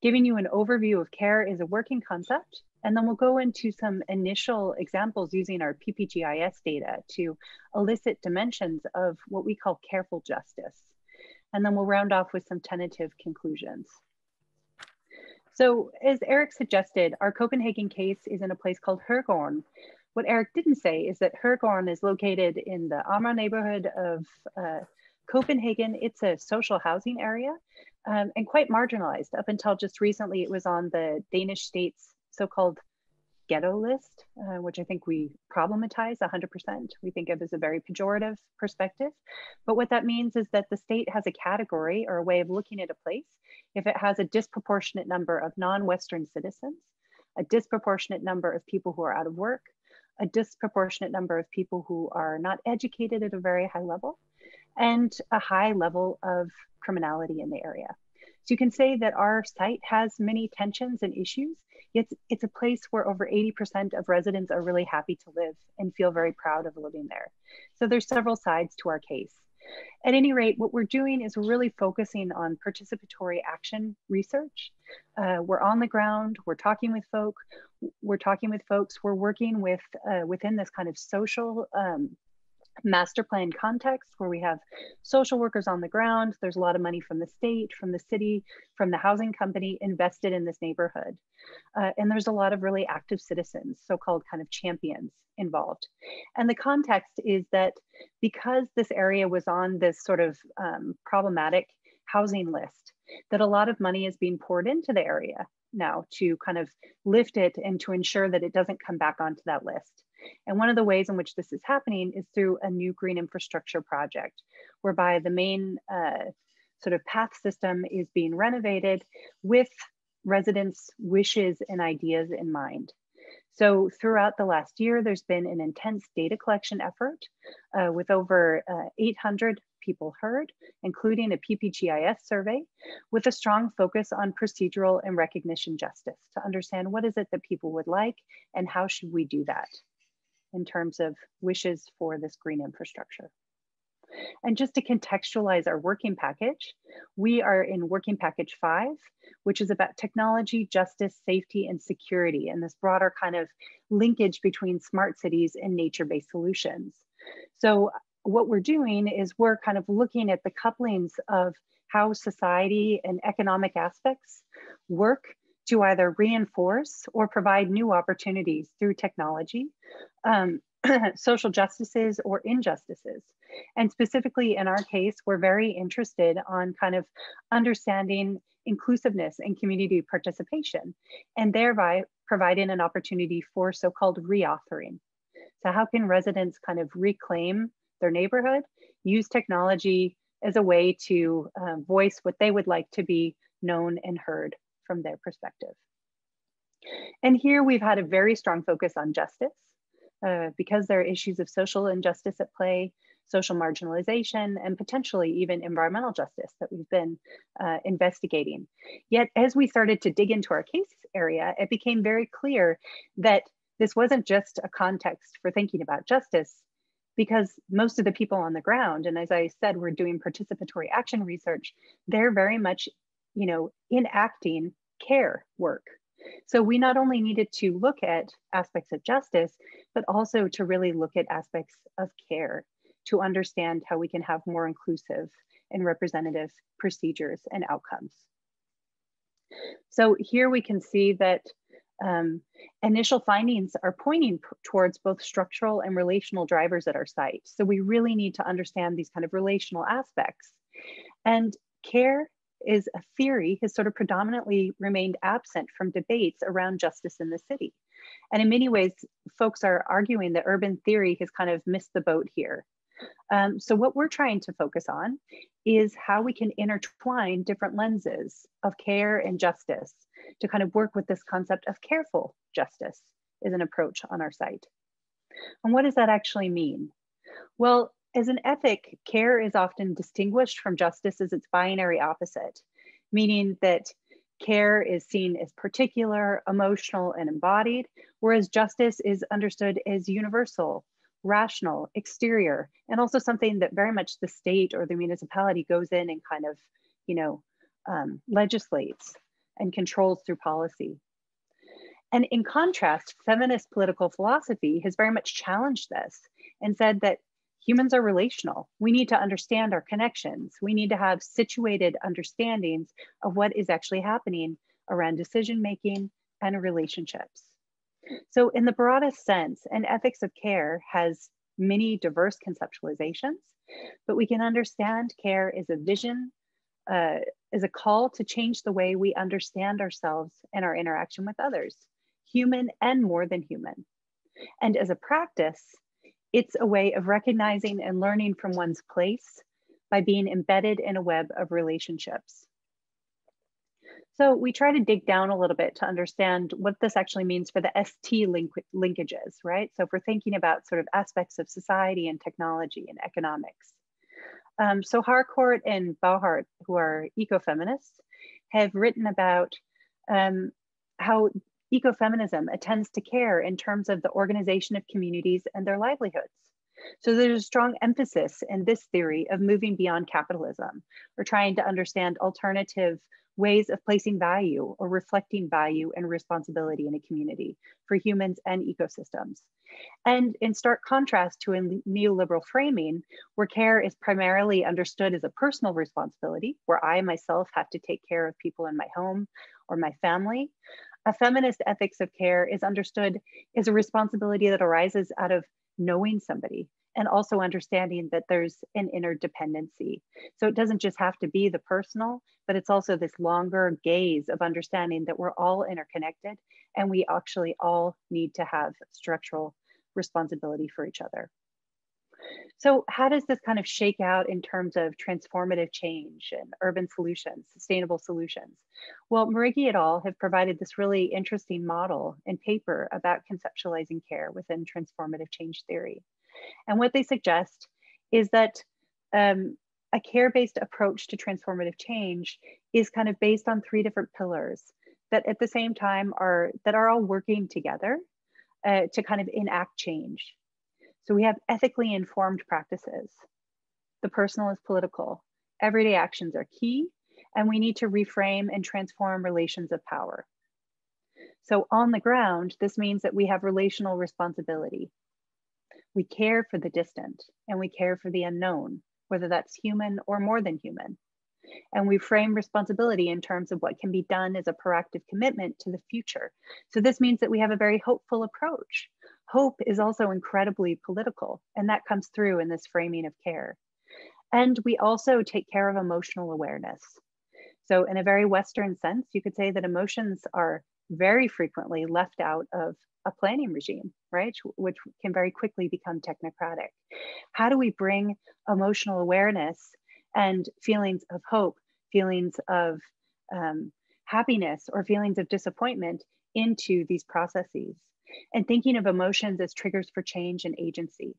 giving you an overview of care as a working concept, and then we'll go into some initial examples using our PPGIS data to elicit dimensions of what we call careful justice. And then we'll round off with some tentative conclusions. So as Eric suggested, our Copenhagen case is in a place called Hergården. What Eric didn't say is that Hergården is located in the Amager neighborhood of Copenhagen. It's a social housing area and quite marginalized. Up until just recently, it was on the Danish state's so-called ghetto list, which I think we problematize 100%. We think of as a very pejorative perspective. But what that means is that the state has a category or a way of looking at a place if it has a disproportionate number of non-Western citizens, a disproportionate number of people who are out of work, a disproportionate number of people who are not educated at a very high level, and a high level of criminality in the area. So you can say that our site has many tensions and issues. It's a place where over 80% of residents are really happy to live and feel very proud of living there. So there's several sides to our case. At any rate, what we're doing is we're really focusing on participatory action research. We're on the ground, we're talking with folks, we're working with within this kind of social master plan context where we have social workers on the ground. There's a lot of money from the state, from the city, from the housing company invested in this neighborhood. And there's a lot of really active citizens, so-called kind of champions involved. And the context is that because this area was on this sort of problematic housing list, that a lot of money is being poured into the area now to kind of lift it and to ensure that it doesn't come back onto that list. And one of the ways in which this is happening is through a new green infrastructure project, whereby the main sort of path system is being renovated with residents' wishes and ideas in mind. So throughout the last year, there's been an intense data collection effort with over 800 people heard, including a PPGIS survey, with a strong focus on procedural and recognition justice to understand what is it that people would like and how should we do that in terms of wishes for this green infrastructure. And just to contextualize our working package, we are in working package 5, which is about technology, justice, safety, and security, and this broader kind of linkage between smart cities and nature-based solutions. So what we're doing is we're kind of looking at the couplings of how society and economic aspects work to either reinforce or provide new opportunities through technology, social justices or injustices. And specifically in our case, we're very interested on kind of understanding inclusiveness and community participation, and thereby providing an opportunity for so-called reauthoring. So how can residents kind of reclaim their neighborhood, use technology as a way to voice what they would like to be known and heard from their perspective. And here we've had a very strong focus on justice because there are issues of social injustice at play, social marginalization, and potentially even environmental justice that we've been investigating. Yet as we started to dig into our case area, it became very clear that this wasn't just a context for thinking about justice, because most of the people on the ground, and as I said, we're doing participatory action research, they're very much, you know, enacting care work. So we not only needed to look at aspects of justice, but also to really look at aspects of care to understand how we can have more inclusive and representative procedures and outcomes. So here we can see that initial findings are pointing towards both structural and relational drivers at our site. So we really need to understand these kind of relational aspects. And care is a theory has sort of predominantly remained absent from debates around justice in the city. And in many ways, folks are arguing that urban theory has kind of missed the boat here. So what we're trying to focus on is how we can intertwine different lenses of care and justice to kind of work with this concept of careful justice as an approach on our site. And what does that actually mean? Well, as an ethic, care is often distinguished from justice as its binary opposite, meaning that care is seen as particular, emotional, and embodied, whereas justice is understood as universal, rational, exterior, and also something that very much the state or the municipality goes in and kind of, you know, legislates and controls through policy. And in contrast, feminist political philosophy has very much challenged this and said that humans are relational. We need to understand our connections. We need to have situated understandings of what is actually happening around decision-making and relationships. So in the broadest sense, an ethics of care has many diverse conceptualizations, but we can understand care as a vision, as a call to change the way we understand ourselves and our interaction with others, human and more than human. And as a practice, it's a way of recognizing and learning from one's place by being embedded in a web of relationships. So we try to dig down a little bit to understand what this actually means for the ST linkages, right? So if we're thinking about sort of aspects of society and technology and economics. So Harcourt and Bauhart, who are ecofeminists, have written about how ecofeminism attends to care in terms of the organization of communities and their livelihoods. So there's a strong emphasis in this theory of moving beyond capitalism, or trying to understand alternative ways of placing value or reflecting value and responsibility in a community for humans and ecosystems. And in stark contrast to a neoliberal framing, where care is primarily understood as a personal responsibility, where I myself have to take care of people in my home or my family, a feminist ethics of care is understood as a responsibility that arises out of knowing somebody and also understanding that there's an interdependency. So it doesn't just have to be the personal, but it's also this longer gaze of understanding that we're all interconnected and we actually all need to have structural responsibility for each other. So how does this kind of shake out in terms of transformative change and urban solutions, sustainable solutions? Well, Marigi et al. Have provided this really interesting model and paper about conceptualizing care within transformative change theory. And what they suggest is that a care-based approach to transformative change is kind of based on 3 different pillars that at the same time are all working together to kind of enact change. So we have ethically informed practices. The personal is political. Everyday actions are key, and we need to reframe and transform relations of power. So on the ground, this means that we have relational responsibility. We care for the distant and we care for the unknown, whether that's human or more than human. And we frame responsibility in terms of what can be done as a proactive commitment to the future. So this means that we have a very hopeful approach. Hope is also incredibly political, and that comes through in this framing of care. And we also take care of emotional awareness. So in a very Western sense, you could say that emotions are very frequently left out of a planning regime, right? Which can very quickly become technocratic. How do we bring emotional awareness and feelings of hope, feelings of happiness, or feelings of disappointment into these processes? And thinking of emotions as triggers for change and agency.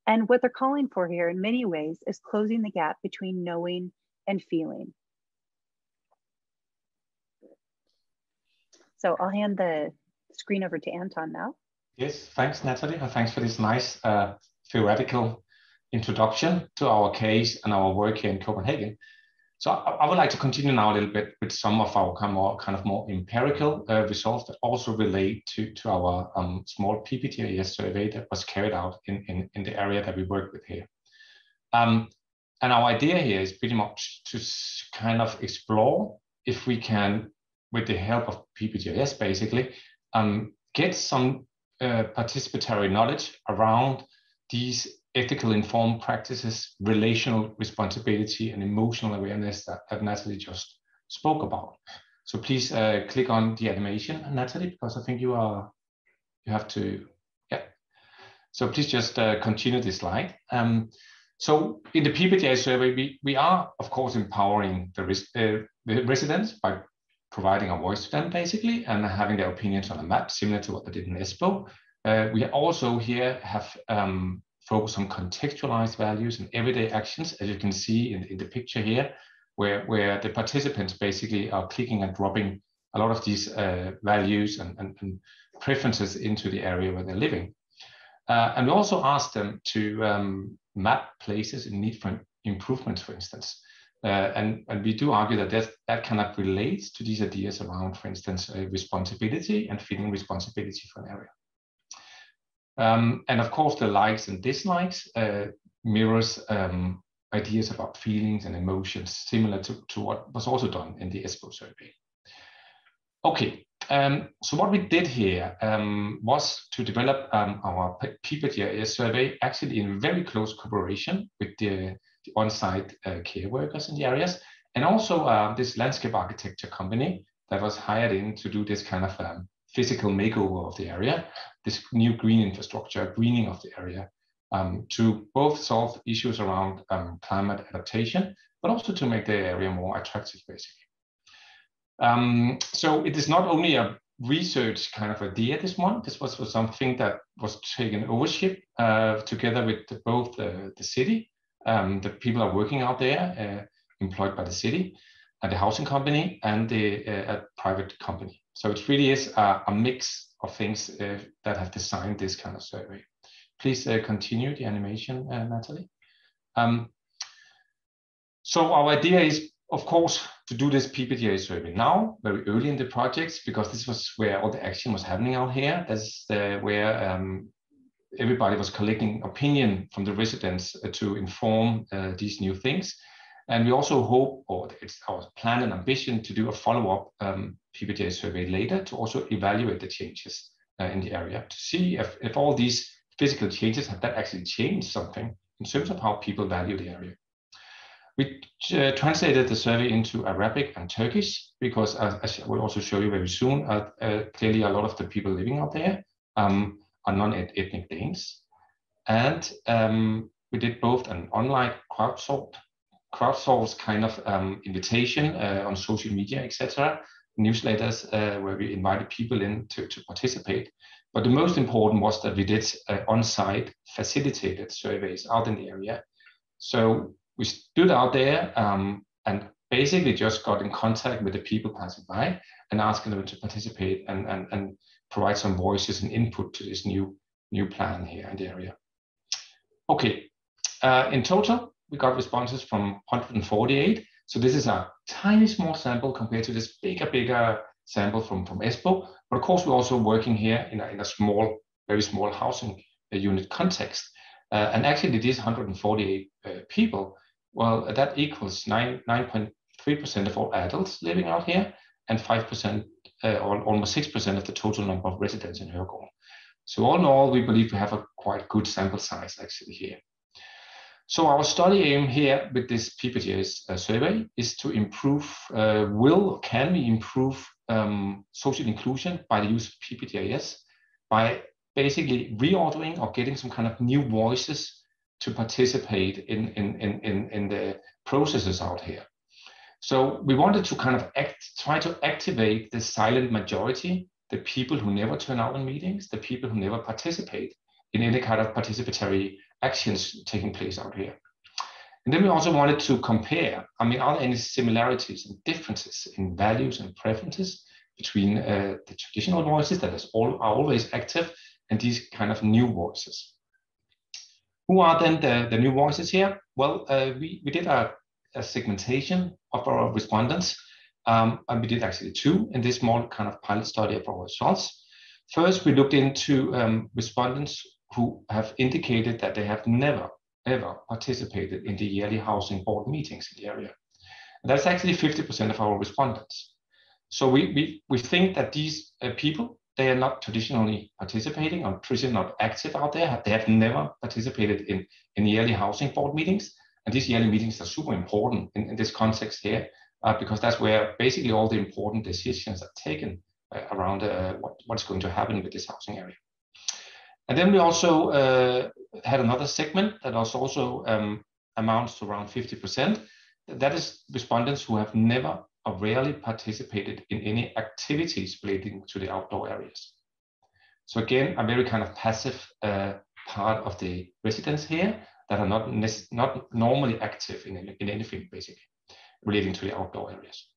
And what they're calling for here in many ways is closing the gap between knowing and feeling. So I'll hand the screen over to Anton now. Yes, thanks, Natalie, and thanks for this nice theoretical introduction to our case and our work here in Copenhagen. So I would like to continue now a little bit with some of our kind of more empirical results that also relate to our small PPTIS survey that was carried out in the area that we work with here. And our idea here is pretty much to kind of explore if we can, with the help of PPTIS basically, get some participatory knowledge around these ethical informed practices, relational responsibility, and emotional awareness that Natalie just spoke about. So please click on the animation, Natalie, because I think you have to, yeah. So please just continue this slide. So in the PPTIS survey, we are of course empowering the residents by providing a voice to them basically and having their opinions on a map, similar to what they did in Espoo. We also here have focus on contextualized values and everyday actions, as you can see in the picture here, where the participants basically are clicking and dropping a lot of these values and preferences into the area where they're living. And we also asked them to map places in need for improvements, for instance. And we do argue that kind of relates to these ideas around, for instance, responsibility and feeling responsibility for an area. And of course, the likes and dislikes mirrors ideas about feelings and emotions, similar to what was also done in the Espoo survey. Okay, so what we did here was to develop our PPTIS survey actually in very close cooperation with the on-site care workers in the areas, and also this landscape architecture company that was hired in to do this kind of physical makeover of the area, this new green infrastructure, greening of the area, to both solve issues around climate adaptation, but also to make the area more attractive, basically. So it is not only a research kind of idea, this one. This was something that was taken ownership together with both the city, the people are working out there, employed by the city, the housing company, and the private company. So it really is a mix of things that have designed this kind of survey. Please continue the animation, Natalie. So our idea is, of course, to do this PPTA survey now, very early in the project, because this was where all the action was happening out here. That's where everybody was collecting opinion from the residents to inform these new things. And we also hope, or it's our plan and ambition, to do a follow-up PPTA survey later to also evaluate the changes in the area, to see if all these physical changes have that actually changed something in terms of how people value the area. We translated the survey into Arabic and Turkish because, as I will also show you very soon, clearly a lot of the people living out there are non-ethnic Danes. And we did both an online crowdsourced kind of invitation on social media, etc., newsletters where we invited people in to participate. But the most important was that we did on-site facilitated surveys out in the area. So we stood out there and basically just got in contact with the people passing by and asking them to participate and provide some voices and input to this new plan here in the area. Okay, in total, we got responses from 148. So this is a tiny small sample compared to this bigger sample from Espoo. But of course, we're also working here in a small, very small housing unit context. And actually, these 148 people, well, that equals 9.3% of all adults living out here, and 5%, or almost 6% of the total number of residents in Hørgården. So all in all, we believe we have a quite good sample size actually here. So our study aim here with this PPTA survey is to improve, can we improve social inclusion by the use of PPTAS by basically reordering or getting some kind of new voices to participate in the processes out here. So we wanted to kind of try to activate the silent majority, the people who never turn out in meetings, the people who never participate in any kind of participatory actions taking place out here. And then we also wanted to compare, are there any similarities and differences in values and preferences between the traditional voices that are always active and these kind of new voices. Who are then the new voices here? Well, we did a segmentation of our respondents, and we did actually two in this small kind of pilot study of our results. First, we looked into respondents who have indicated that they have never, ever participated in the yearly housing board meetings in the area. And that's actually 50% of our respondents. So we think that these people, they are not traditionally participating or traditionally not active out there. They have never participated in yearly housing board meetings. And these yearly meetings are super important in this context here, because that's where basically all the important decisions are taken around what's going to happen with this housing area. And then we also had another segment that was also amounts to around 50%. That is respondents who have never or rarely participated in any activities relating to the outdoor areas. So again, a very kind of passive part of the residents here that are not normally active in anything basically relating to the outdoor areas.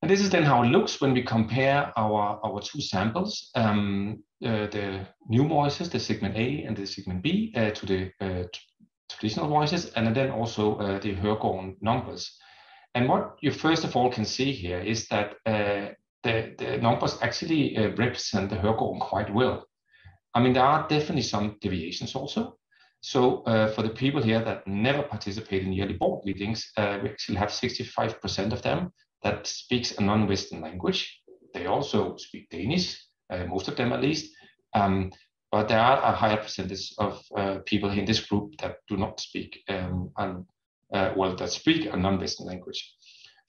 And this is then how it looks when we compare our two samples, the new voices, the segment A and the segment B, to the traditional voices, and then also the Hørgården numbers. And what you first of all can see here is that the numbers actually represent the Hørgården quite well. There are definitely some deviations also. So for the people here that never participate in yearly board meetings, we actually have 65% of them that speaks a non-Western language. They also speak Danish, most of them at least. But there are a higher percentage of people in this group that do not speak that speak a non-Western language.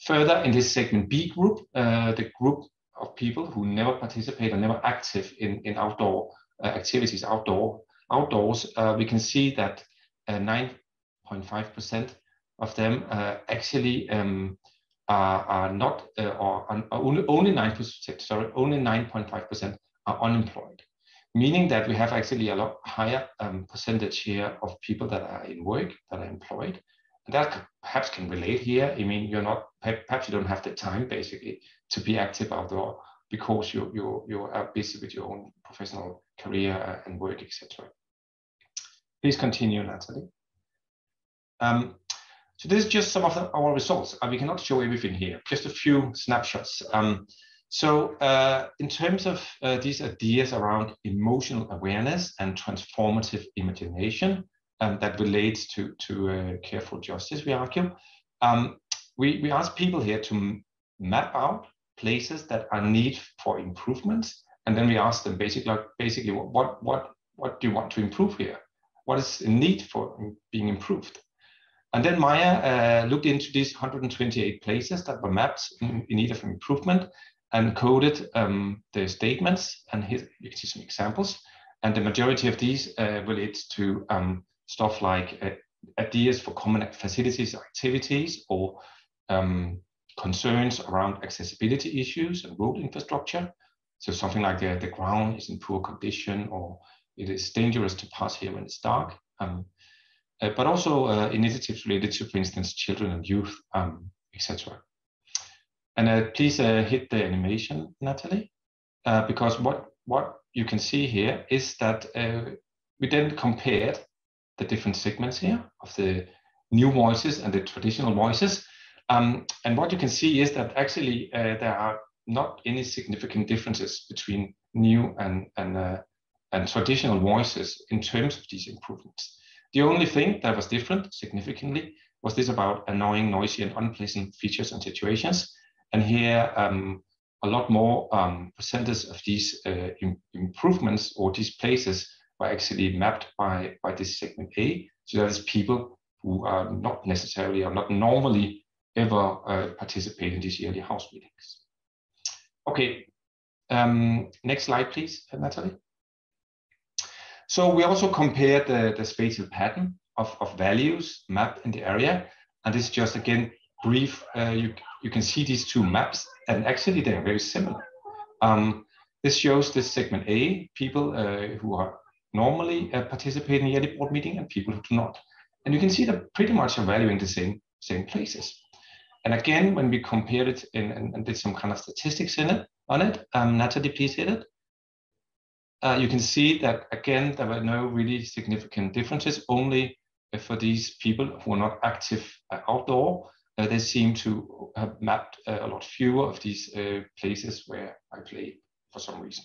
Further, in this segment B group, the group of people who never participate or never active in outdoor activities outdoors, we can see that 9.5% of them actually are not, only 9%, sorry, only 9.5% are unemployed, meaning that we have actually a lot higher percentage here of people that are in work, that are employed. And that perhaps can relate here. I mean, you're not, perhaps you don't have the time basically to be active outdoor because you are busy with your own professional career and work, etc. Please continue, Natalie. So this is just some of our results. We cannot show everything here, just a few snapshots. In terms of these ideas around emotional awareness and transformative imagination that relates to careful justice, we argue, we ask people here to map out places that are need for improvements, and then we ask them basically what do you want to improve here? What is in need for being improved? And then Maya looked into these 128 places that were mapped in need of improvement and coded the statements, and here you can see some examples. And the majority of these relates to stuff like ideas for common facilities, activities, or concerns around accessibility issues and road infrastructure. So something like the ground is in poor condition, or it is dangerous to pass here when it's dark. But also initiatives related to, for instance, children and youth, etc. And please hit the animation, Natalie, because what you can see here is that we then compared the different segments here of the new voices and the traditional voices. And what you can see is that actually there are not any significant differences between new and traditional voices in terms of these improvements. The only thing that was different significantly was this about annoying, noisy, and unpleasant features and situations. And here, a lot more percentage of these improvements or these places were actually mapped by this segment A. So that is people who are not necessarily or not normally ever participate in these yearly house meetings. Okay, next slide, please, Natalie. So we also compared the spatial pattern of values mapped in the area. And this is just, again, brief. You can see these two maps, and actually they're very similar. This shows this segment A, people who are normally participate in the yearly board meeting and people who do not. And you can see that pretty much are valuing the same places. And again, when we compared it and did some kind of statistics on it, Natalie, please hit it. You can see that, again, there were no really significant differences, only for these people who are not active outdoor. They seem to have mapped a lot fewer of these places where I play for some reason.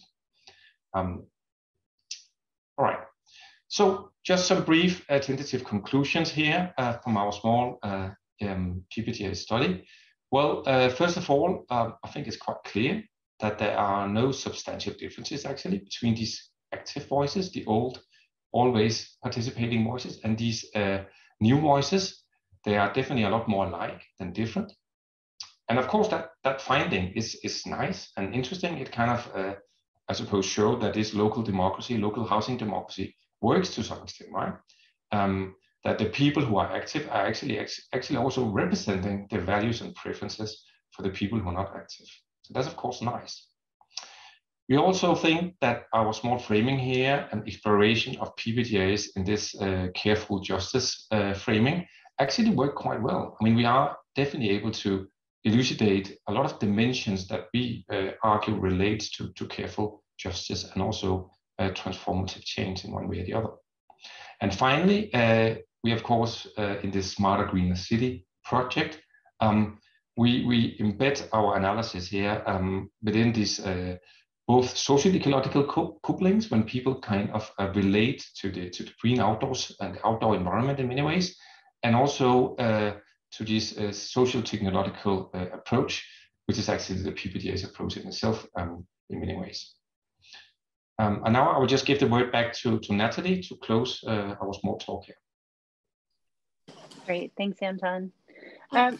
All right, so just some brief tentative conclusions here from our small PPTA study. Well, first of all, I think it's quite clear that there are no substantial differences actually between these active voices, the old, always participating voices, and these new voices. They are definitely a lot more alike than different. And of course, that finding is nice and interesting. It kind of, I suppose, showed that this local democracy, local housing democracy, works to some extent, right? That the people who are active are actually also representing the values and preferences for the people who are not active. So that's, of course, nice. We also think that our small framing here and exploration of PPTAs in this careful justice framing actually work quite well. I mean, we are definitely able to elucidate a lot of dimensions that we argue relates to careful justice and also transformative change in one way or the other. And finally, we, of course, in this Smarter, Greener City project, we embed our analysis here within these both social ecological couplings, when people kind of relate to the green outdoors and the outdoor environment in many ways, and also to this social technological approach, which is actually the PPTA's approach in itself in many ways. And now I will just give the word back to Natalie to close our small talk here. Great, thanks, Anton.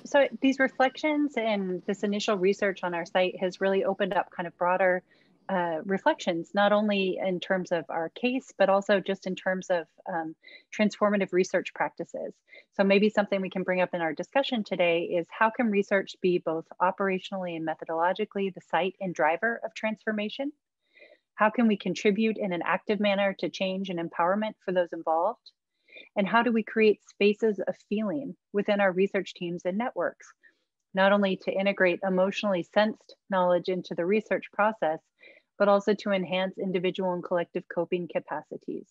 So these reflections and this initial research on our site has really opened up kind of broader reflections, not only in terms of our case, but also just in terms of transformative research practices. So maybe something we can bring up in our discussion today is how can research be both operationally and methodologically the site and driver of transformation? How can we contribute in an active manner to change and empowerment for those involved? And how do we create spaces of feeling within our research teams and networks, not only to integrate emotionally sensed knowledge into the research process, but also to enhance individual and collective coping capacities?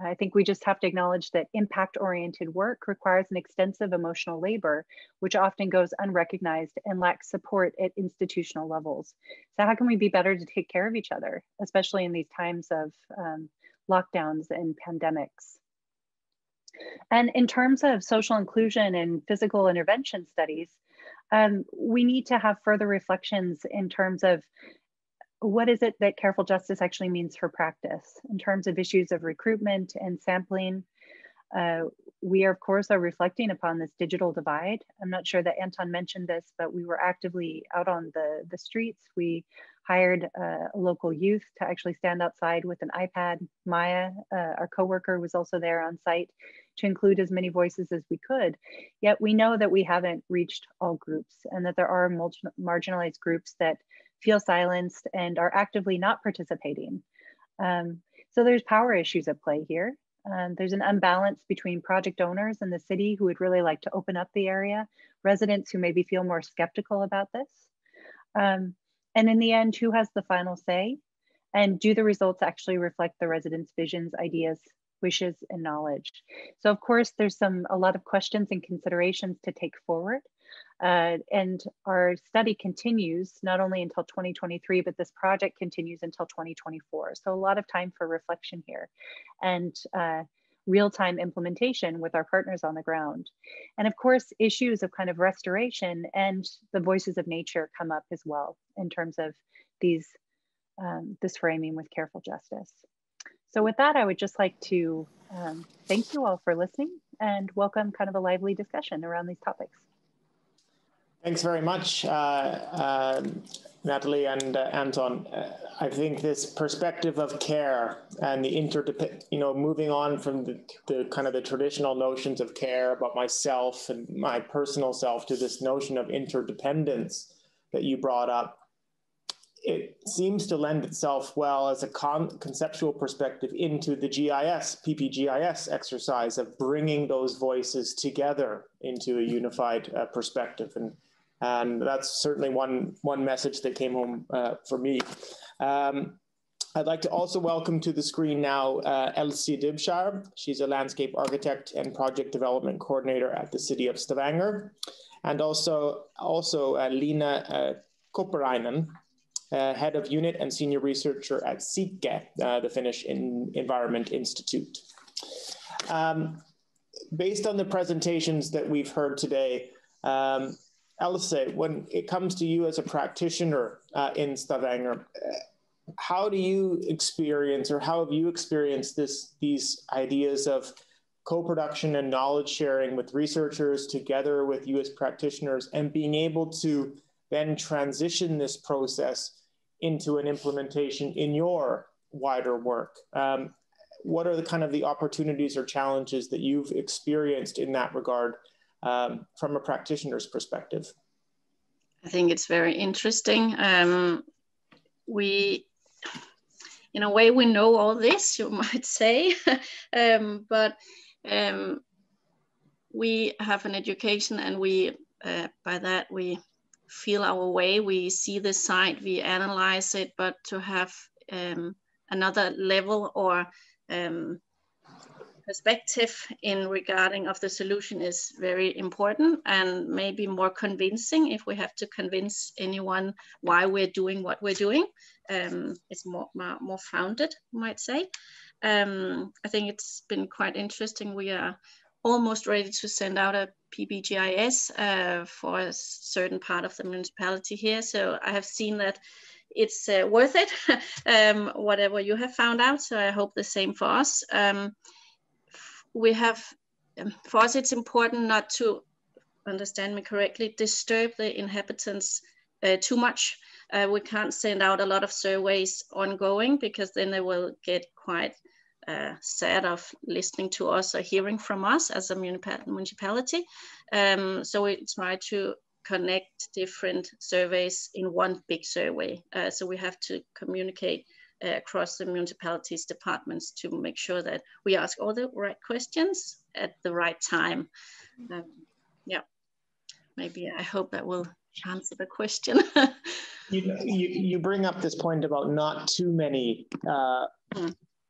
I think we just have to acknowledge that impact-oriented work requires an extensive emotional labor, which often goes unrecognized and lacks support at institutional levels. So how can we be better to take care of each other, especially in these times of lockdowns and pandemics? And in terms of social inclusion and physical intervention studies, we need to have further reflections in terms of what is it that careful justice actually means for practice in terms of issues of recruitment and sampling. We of course are reflecting upon this digital divide. I'm not sure that Anton mentioned this, but we were actively out on the streets. We hired a local youth to actually stand outside with an iPad. Maya, our coworker, was also there on site to include as many voices as we could. Yet we know that we haven't reached all groups and that there are marginalized groups that feel silenced and are actively not participating. So there's power issues at play here. There's an unbalance between project owners in the city who would really like to open up the area, residents who maybe feel more skeptical about this. And in the end, who has the final say? And do the results actually reflect the residents' visions, ideas, wishes, and knowledge? So of course, there's a lot of questions and considerations to take forward. And our study continues not only until 2023, but this project continues until 2024. So a lot of time for reflection here and real-time implementation with our partners on the ground. And of course, issues of kind of restoration and the voices of nature come up as well in terms of these this framing with careful justice. So with that, I would just like to thank you all for listening and welcome kind of a lively discussion around these topics. Thanks very much, Natalie and Anton. I think this perspective of care and the moving on from the kind of the traditional notions of care about myself and my personal self to this notion of interdependence that you brought up, it seems to lend itself well as a conceptual perspective into the PPGIS exercise of bringing those voices together into a unified perspective. And that's certainly one message that came home for me. I'd like to also welcome to the screen now Elsie Dibshar. She's a landscape architect and project development coordinator at the city of Stavanger. And also Lina Kopparainen, head of unit and senior researcher at Sikke, the Finnish Environment Institute. Based on the presentations that we've heard today, Elsie, when it comes to you as a practitioner in Stavanger, how do you experience, or how have you experienced these ideas of co-production and knowledge sharing with researchers together with you as practitioners, and being able to then transition this process into an implementation in your wider work? What are the kind of the opportunities or challenges that you've experienced in that regard from a practitioner's perspective? I think it's very interesting. We, in a way, we know all this, you might say, but we have an education, and we, by that, we feel our way. We see the site, we analyze it, but to have another level or perspective in regarding of the solution is very important, and maybe more convincing if we have to convince anyone why we're doing what we're doing. It's more founded, you might say. I think it's been quite interesting. We are almost ready to send out a PPGIS for a certain part of the municipality here. So I have seen that it's worth it, whatever you have found out. So I hope the same for us. We have, for us, it's important not to, understand me correctly, disturb the inhabitants' too much. We can't send out a lot of surveys ongoing, because then they will get quite sad of listening to us or hearing from us as a municipality. So we try to connect different surveys in one big survey. So we have to communicate across the municipalities' departments to make sure that we ask all the right questions at the right time. Yeah, maybe I hope that will answer the question. You bring up this point about not too many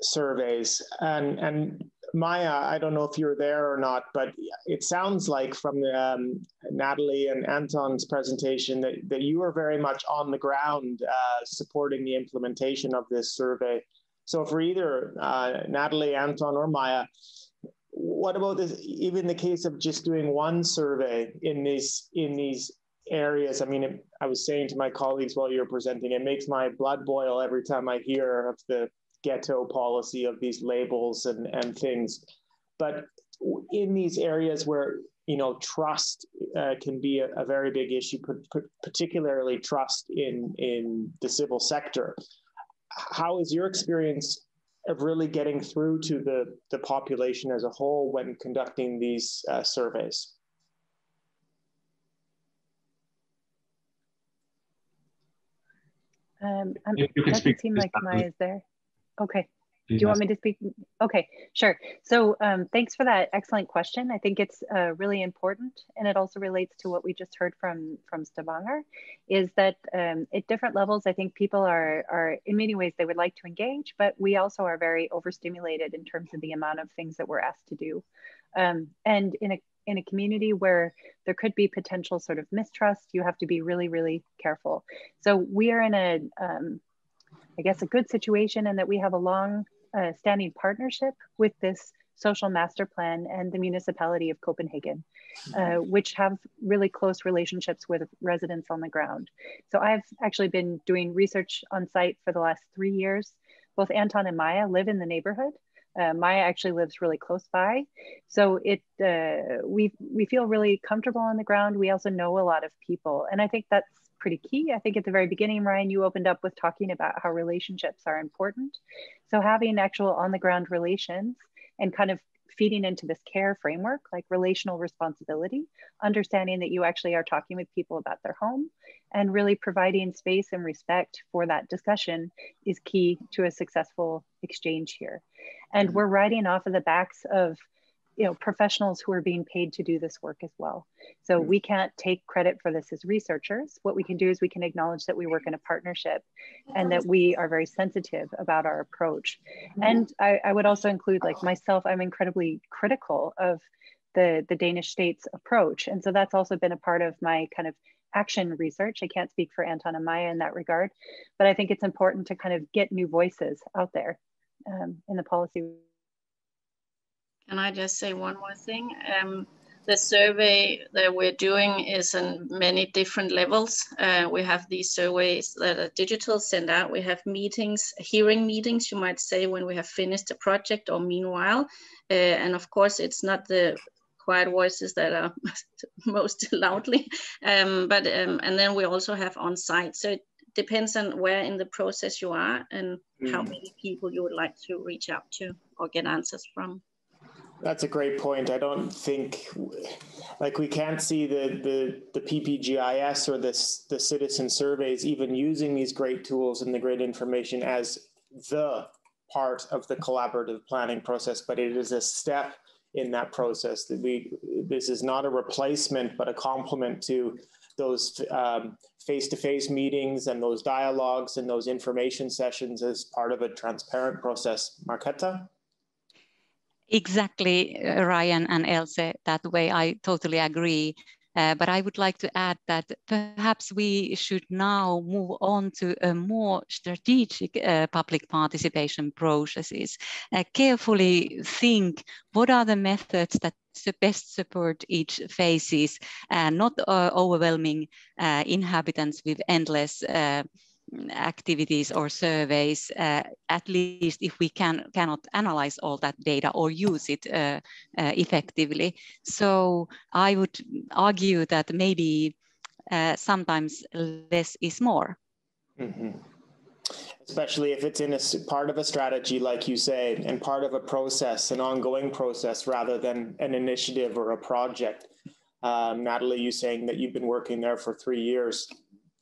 surveys, and Maya, I don't know if you're there or not, but it sounds like from Natalie and Anton's presentation that you are very much on the ground supporting the implementation of this survey. So for either Natalie, Anton, or Maya, what about this, even the case of just doing one survey in these areas? I mean, I was saying to my colleagues while you were presenting, it makes my blood boil every time I hear of the ghetto policy of these labels and things. But in these areas where, you know, trust can be a very big issue, particularly trust in the civil sector, how is your experience of really getting through to the population as a whole when conducting these surveys? You can speak. Seem like Maya's there. Okay. Do you want me to speak? Okay, sure. So thanks for that excellent question. I think it's really important, and it also relates to what we just heard from Stavanger, is that at different levels, I think people are in many ways, they would like to engage, but we also are very overstimulated in terms of the amount of things that we're asked to do. And in a community where there could be potential sort of mistrust, you have to be really, really careful. So we are in a, I guess, a good situation in that we have a long standing partnership with this social master plan and the municipality of Copenhagen, which have really close relationships with residents on the ground. So I've actually been doing research on site for the last 3 years. Both Anton and Maya live in the neighborhood. Maya actually lives really close by. So we feel really comfortable on the ground. We also know a lot of people. And I think that's pretty key. I think at the very beginning, Ryan, you opened up with talking about how relationships are important. So having actual on the ground relations and kind of feeding into this care framework, like relational responsibility, understanding that you actually are talking with people about their home and really providing space and respect for that discussion is key to a successful exchange here. And we're riding off of the backs of, you know, professionals who are being paid to do this work as well. So we can't take credit for this as researchers. What we can do is we can acknowledge that we work in a partnership and that we are very sensitive about our approach. And I would also include, like myself, I'm incredibly critical of the Danish state's approach. And so that's also been a part of my kind of action research. I can't speak for Anton and Maya in that regard, but I think it's important to kind of get new voices out there in the policy. Can I just say one more thing? The survey that we're doing is on many different levels. We have these surveys that are digital, sent out. We have meetings, hearing meetings, you might say, when we have finished a project or meanwhile. And of course, it's not the quiet voices that are most loudly, and then we also have on site. So it depends on where in the process you are and how many people you would like to reach out to or get answers from. That's a great point. I don't think, like, we can't see the PPGIS or the citizen surveys even using these great tools and the great information as the part of the collaborative planning process, but it is a step in that process. This is not a replacement, but a complement to those face-to-face meetings and those dialogues and those information sessions as part of a transparent process. Marketa? Exactly, Ryan and Else, that way I totally agree. But I would like to add that perhaps we should now move on to a more strategic public participation processes. Carefully think what are the methods that best support each phases, not overwhelming inhabitants with endless activities or surveys, at least if we cannot analyze all that data or use it effectively. So I would argue that maybe sometimes less is more. Mm-hmm. Especially if it's in a part of a strategy, like you say, and part of a process, an ongoing process, rather than an initiative or a project. Natalie, you saying that you've been working there for 3 years,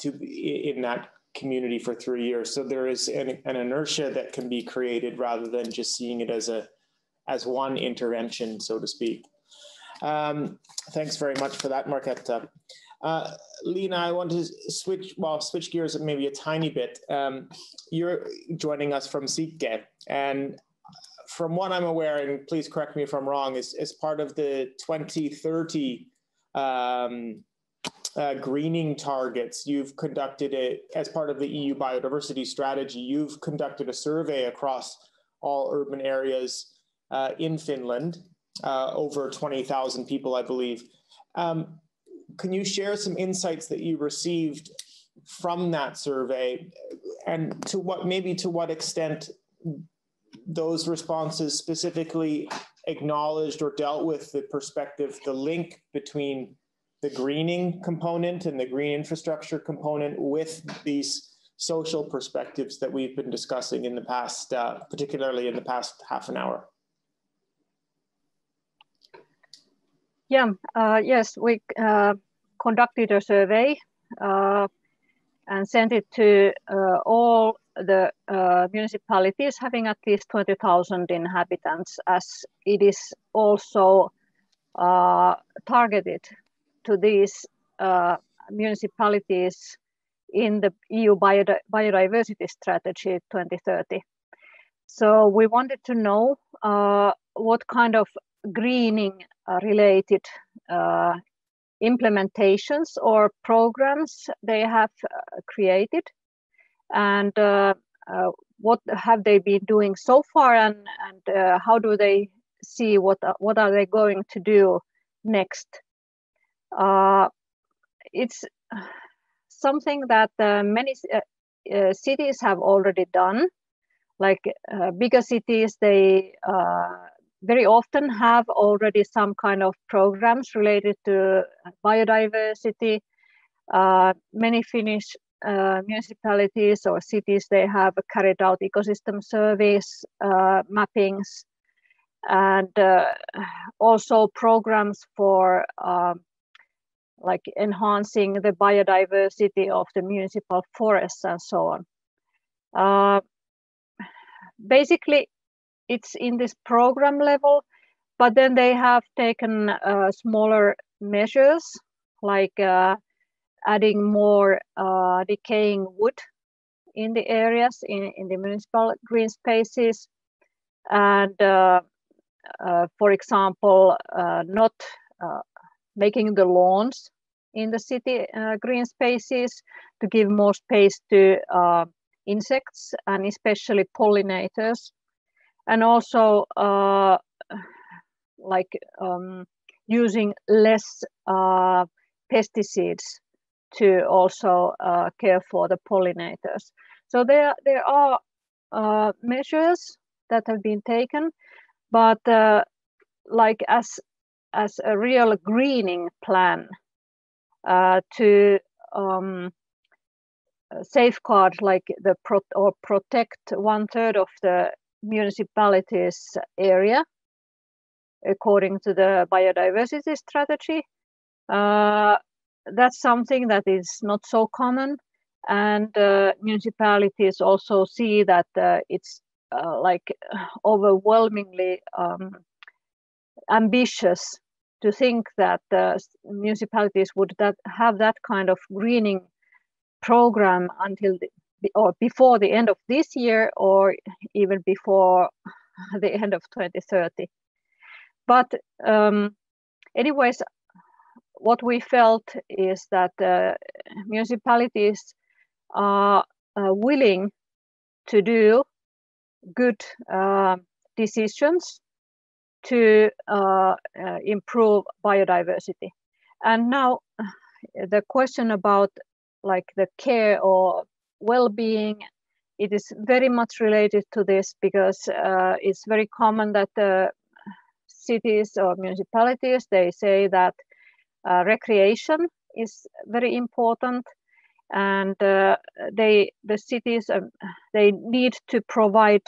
in that community for 3 years. So there is an inertia that can be created rather than just seeing it as one intervention, so to speak. Thanks very much for that, Marketta. Lena, I want to switch gears maybe a tiny bit. You're joining us from Seaport, and from what I'm aware, and please correct me if I'm wrong, as part of the 2030 greening targets, you've conducted as part of the EU biodiversity strategy, you've conducted a survey across all urban areas in Finland, over 20,000 people, I believe. Can you share some insights that you received from that survey, and to what extent those responses specifically acknowledged or dealt with the perspective, the link between the greening component and the green infrastructure component with these social perspectives that we've been discussing in the past, particularly in the past half an hour? Yeah, yes, we conducted a survey and sent it to all the municipalities having at least 20,000 inhabitants, as it is also targeted to these municipalities in the EU Biodiversity Strategy 2030. So we wanted to know what kind of greening related implementations or programs they have created, and what have they been doing so far, and how do they see what are they going to do next. It's something that many cities have already done, like bigger cities, they very often have already some kind of programs related to biodiversity. Many Finnish municipalities or cities, they have carried out ecosystem surveys, mappings, and also programs for like enhancing the biodiversity of the municipal forests and so on. Basically, it's in this program level, but then they have taken smaller measures, like adding more decaying wood in the areas, in the municipal green spaces, and for example, not making the lawns in the city green spaces to give more space to insects and especially pollinators, and also like using less pesticides to also care for the pollinators. So there are measures that have been taken, but like as a real greening plan to safeguard like or protect 1/3 of the municipality's area according to the biodiversity strategy. That's something that is not so common, and municipalities also see that it's like overwhelmingly ambitious to think that municipalities would have that kind of greening program until or before the end of this year, or even before the end of 2030. But anyways, what we felt is that municipalities are willing to do good decisions to improve biodiversity. And now the question about like the care or well-being, it is very much related to this, because it's very common that the cities or municipalities, they say that recreation is very important, and the cities they need to provide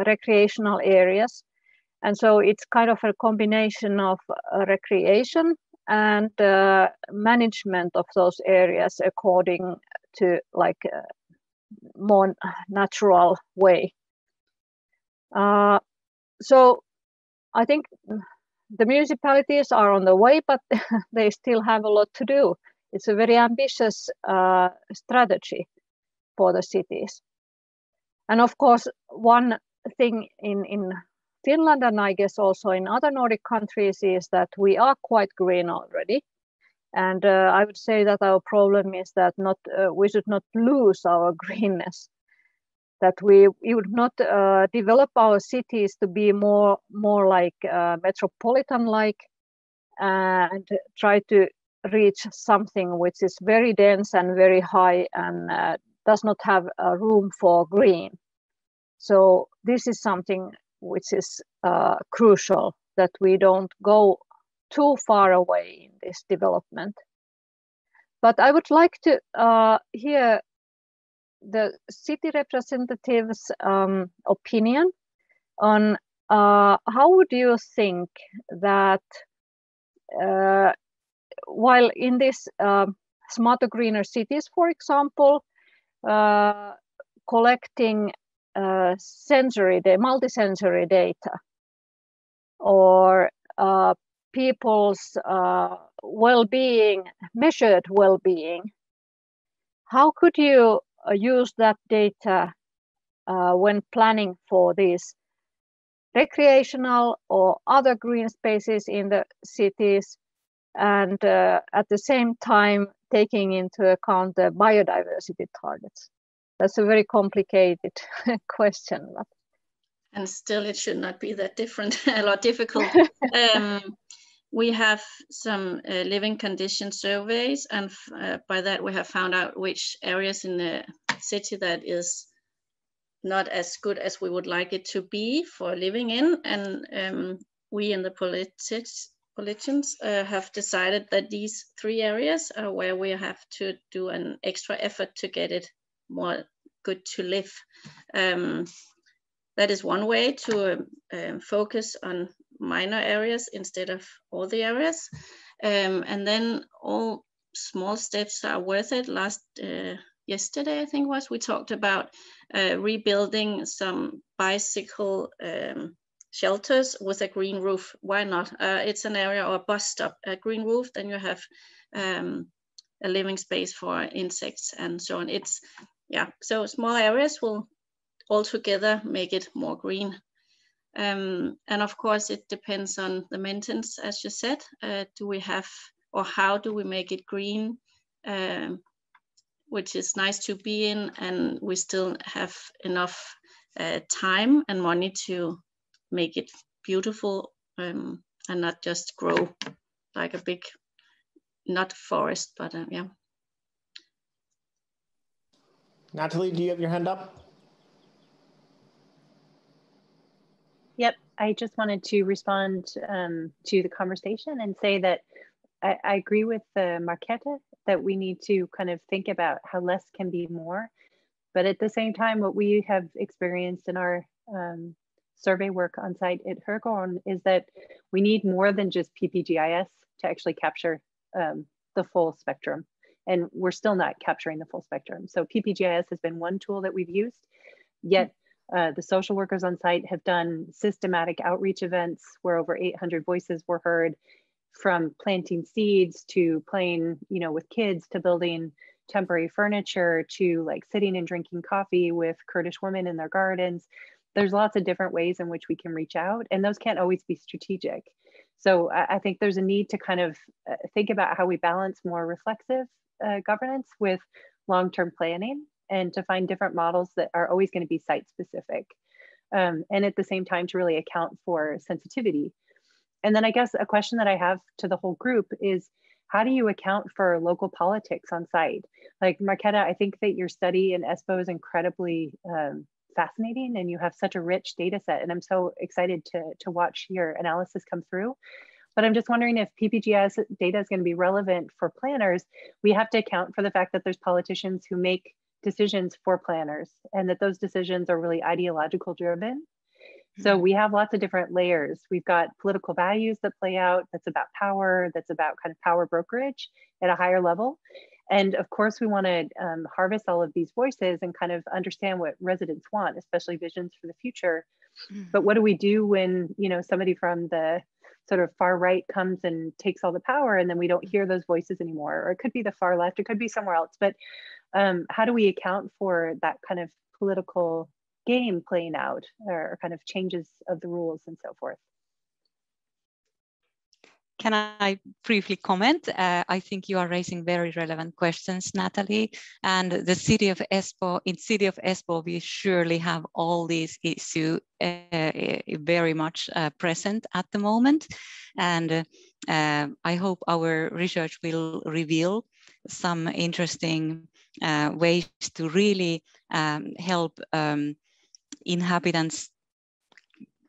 recreational areas, and so it's kind of a combination of recreation and management of those areas according to like a more natural way. So I think the municipalities are on the way, but they still have a lot to do. It's a very ambitious strategy for the cities. And of course, one thing in Finland, and I guess also in other Nordic countries, is that we are quite green already. And I would say that our problem is that we should not lose our greenness, that we would not develop our cities to be more like metropolitan-like, and try to reach something which is very dense and very high and does not have room for green. So this is something which is crucial, that we don't go too far away in this development. But I would like to hear the city representatives' opinion on how would you think that while in this smarter, greener cities, for example, collecting multi-sensory data, or people's well-being, measured well-being, how could you use that data when planning for these recreational or other green spaces in the cities, and at the same time taking into account the biodiversity targets? That's a very complicated question. And still it should not be that different, a lot difficult. We have some living condition surveys, and by that we have found out which areas in the city that is not as good as we would like it to be for living in. And we in the politicians have decided that these 3 areas are where we have to do an extra effort to get it more good to live. That is one way to focus on minor areas instead of all the areas. And then all small steps are worth it. Yesterday, I think we talked about rebuilding some bicycle shelters with a green roof. Why not? It's an area or a bus stop, a green roof, then you have a living space for insects and so on. So small areas will altogether make it more green. And of course, it depends on the maintenance, as you said. Do we have, or how do we make it green, which is nice to be in, and we still have enough time and money to make it beautiful, and not just grow like a big, not forest, but yeah. Natalie, do you have your hand up? Yep, I just wanted to respond to the conversation and say that I agree with Marketa that we need to kind of think about how less can be more. But at the same time, what we have experienced in our survey work on site at Högården is that we need more than just PPGIS to actually capture the full spectrum. And we're still not capturing the full spectrum. So PPGIS has been one tool that we've used, yet the social workers on site have done systematic outreach events where over 800 voices were heard, from planting seeds to playing, with kids, to building temporary furniture, to like sitting and drinking coffee with Kurdish women in their gardens. There's lots of different ways in which we can reach out, and those can't always be strategic. So I think there's a need to kind of think about how we balance more reflexive governance with long-term planning, and to find different models that are always going to be site specific. And at the same time to really account for sensitivity. And then I guess a question that I have to the whole group is, how do you account for local politics on site? Like Marketa, I think that your study in Espoo is incredibly fascinating, and you have such a rich data set, and I'm so excited to watch your analysis come through. But I'm just wondering if PPGIS data is going to be relevant for planners. We have to account for the fact that there's politicians who make decisions for planners and that those decisions are really ideological driven. So we have lots of different layers. We've got political values that play out, that's about power, that's about kind of power brokerage at a higher level. And of course, we want to harvest all of these voices and kind of understand what residents want, especially visions for the future. But what do we do when, you know, somebody from the sort of far right comes and takes all the power, and then we don't hear those voices anymore? Or it could be the far left, it could be somewhere else. But how do we account for that kind of political game playing out, or kind of changes of the rules and so forth? Can I briefly comment? I think you are raising very relevant questions, Natalie. And the city of Espoo, in city of Espoo, we surely have all these issues very much present at the moment. And I hope our research will reveal some interesting ways to really help inhabitants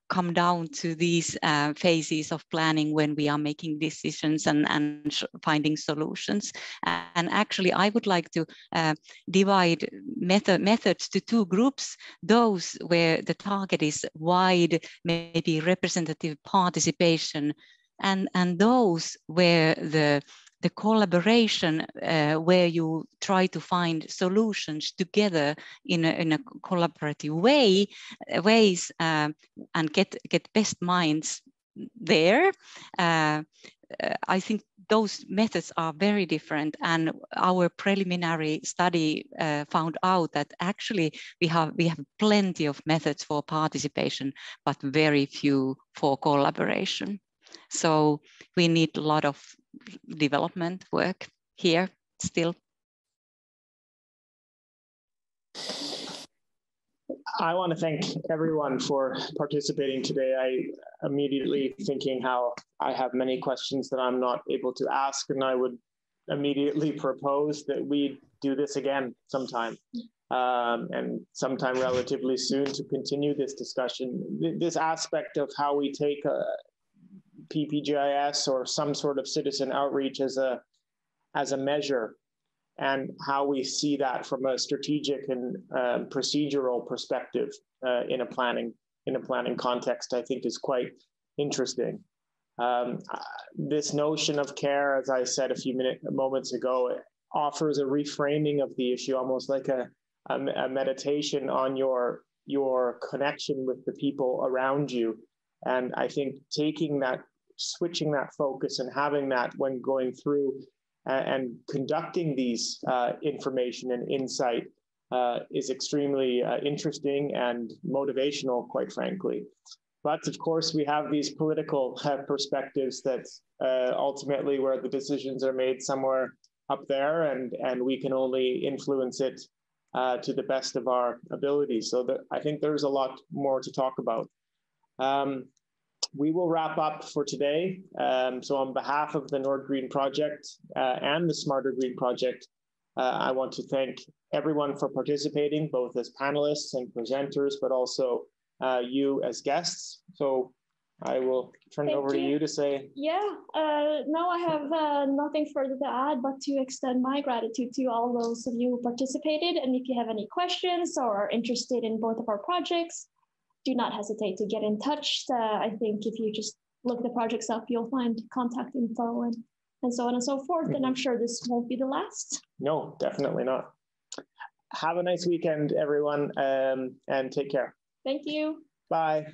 come down to these phases of planning when we are making decisions and finding solutions. And actually, I would like to divide methods to two groups: those where the target is wide, maybe representative participation, and those where the collaboration, where you try to find solutions together in a collaborative ways and get best minds there. I think those methods are very different, and our preliminary study found out that actually we have plenty of methods for participation, but very few for collaboration. So we need a lot of development work here still. I want to thank everyone for participating today. I immediately thinking how I have many questions that I'm not able to ask, and I would immediately propose that we do this again sometime, and sometime relatively soon, to continue this discussion. This aspect of how we take a PPGIS or some sort of citizen outreach as a measure, and how we see that from a strategic and procedural perspective in a planning context, I think is quite interesting. This notion of care, as I said a few moments ago, it offers a reframing of the issue, almost like a meditation on your connection with the people around you. And I think switching that focus and having that when going through and conducting these information and insight is extremely interesting and motivational, quite frankly. But of course, we have these political perspectives that ultimately where the decisions are made somewhere up there, and we can only influence it to the best of our ability. So I think there's a lot more to talk about. We will wrap up for today. So on behalf of the Nord Green Project and the Smarter Green Project, I want to thank everyone for participating, both as panelists and presenters, but also you as guests. So I will turn it over to you to say. Yeah, no, I have nothing further to add, but to extend my gratitude to all those of you who participated. And if you have any questions or are interested in both of our projects, do not hesitate to get in touch. I think if you just look the projects up, you'll find contact info and so on and so forth. And I'm sure this won't be the last. No, definitely not. Have a nice weekend, everyone, and take care. Thank you. Bye.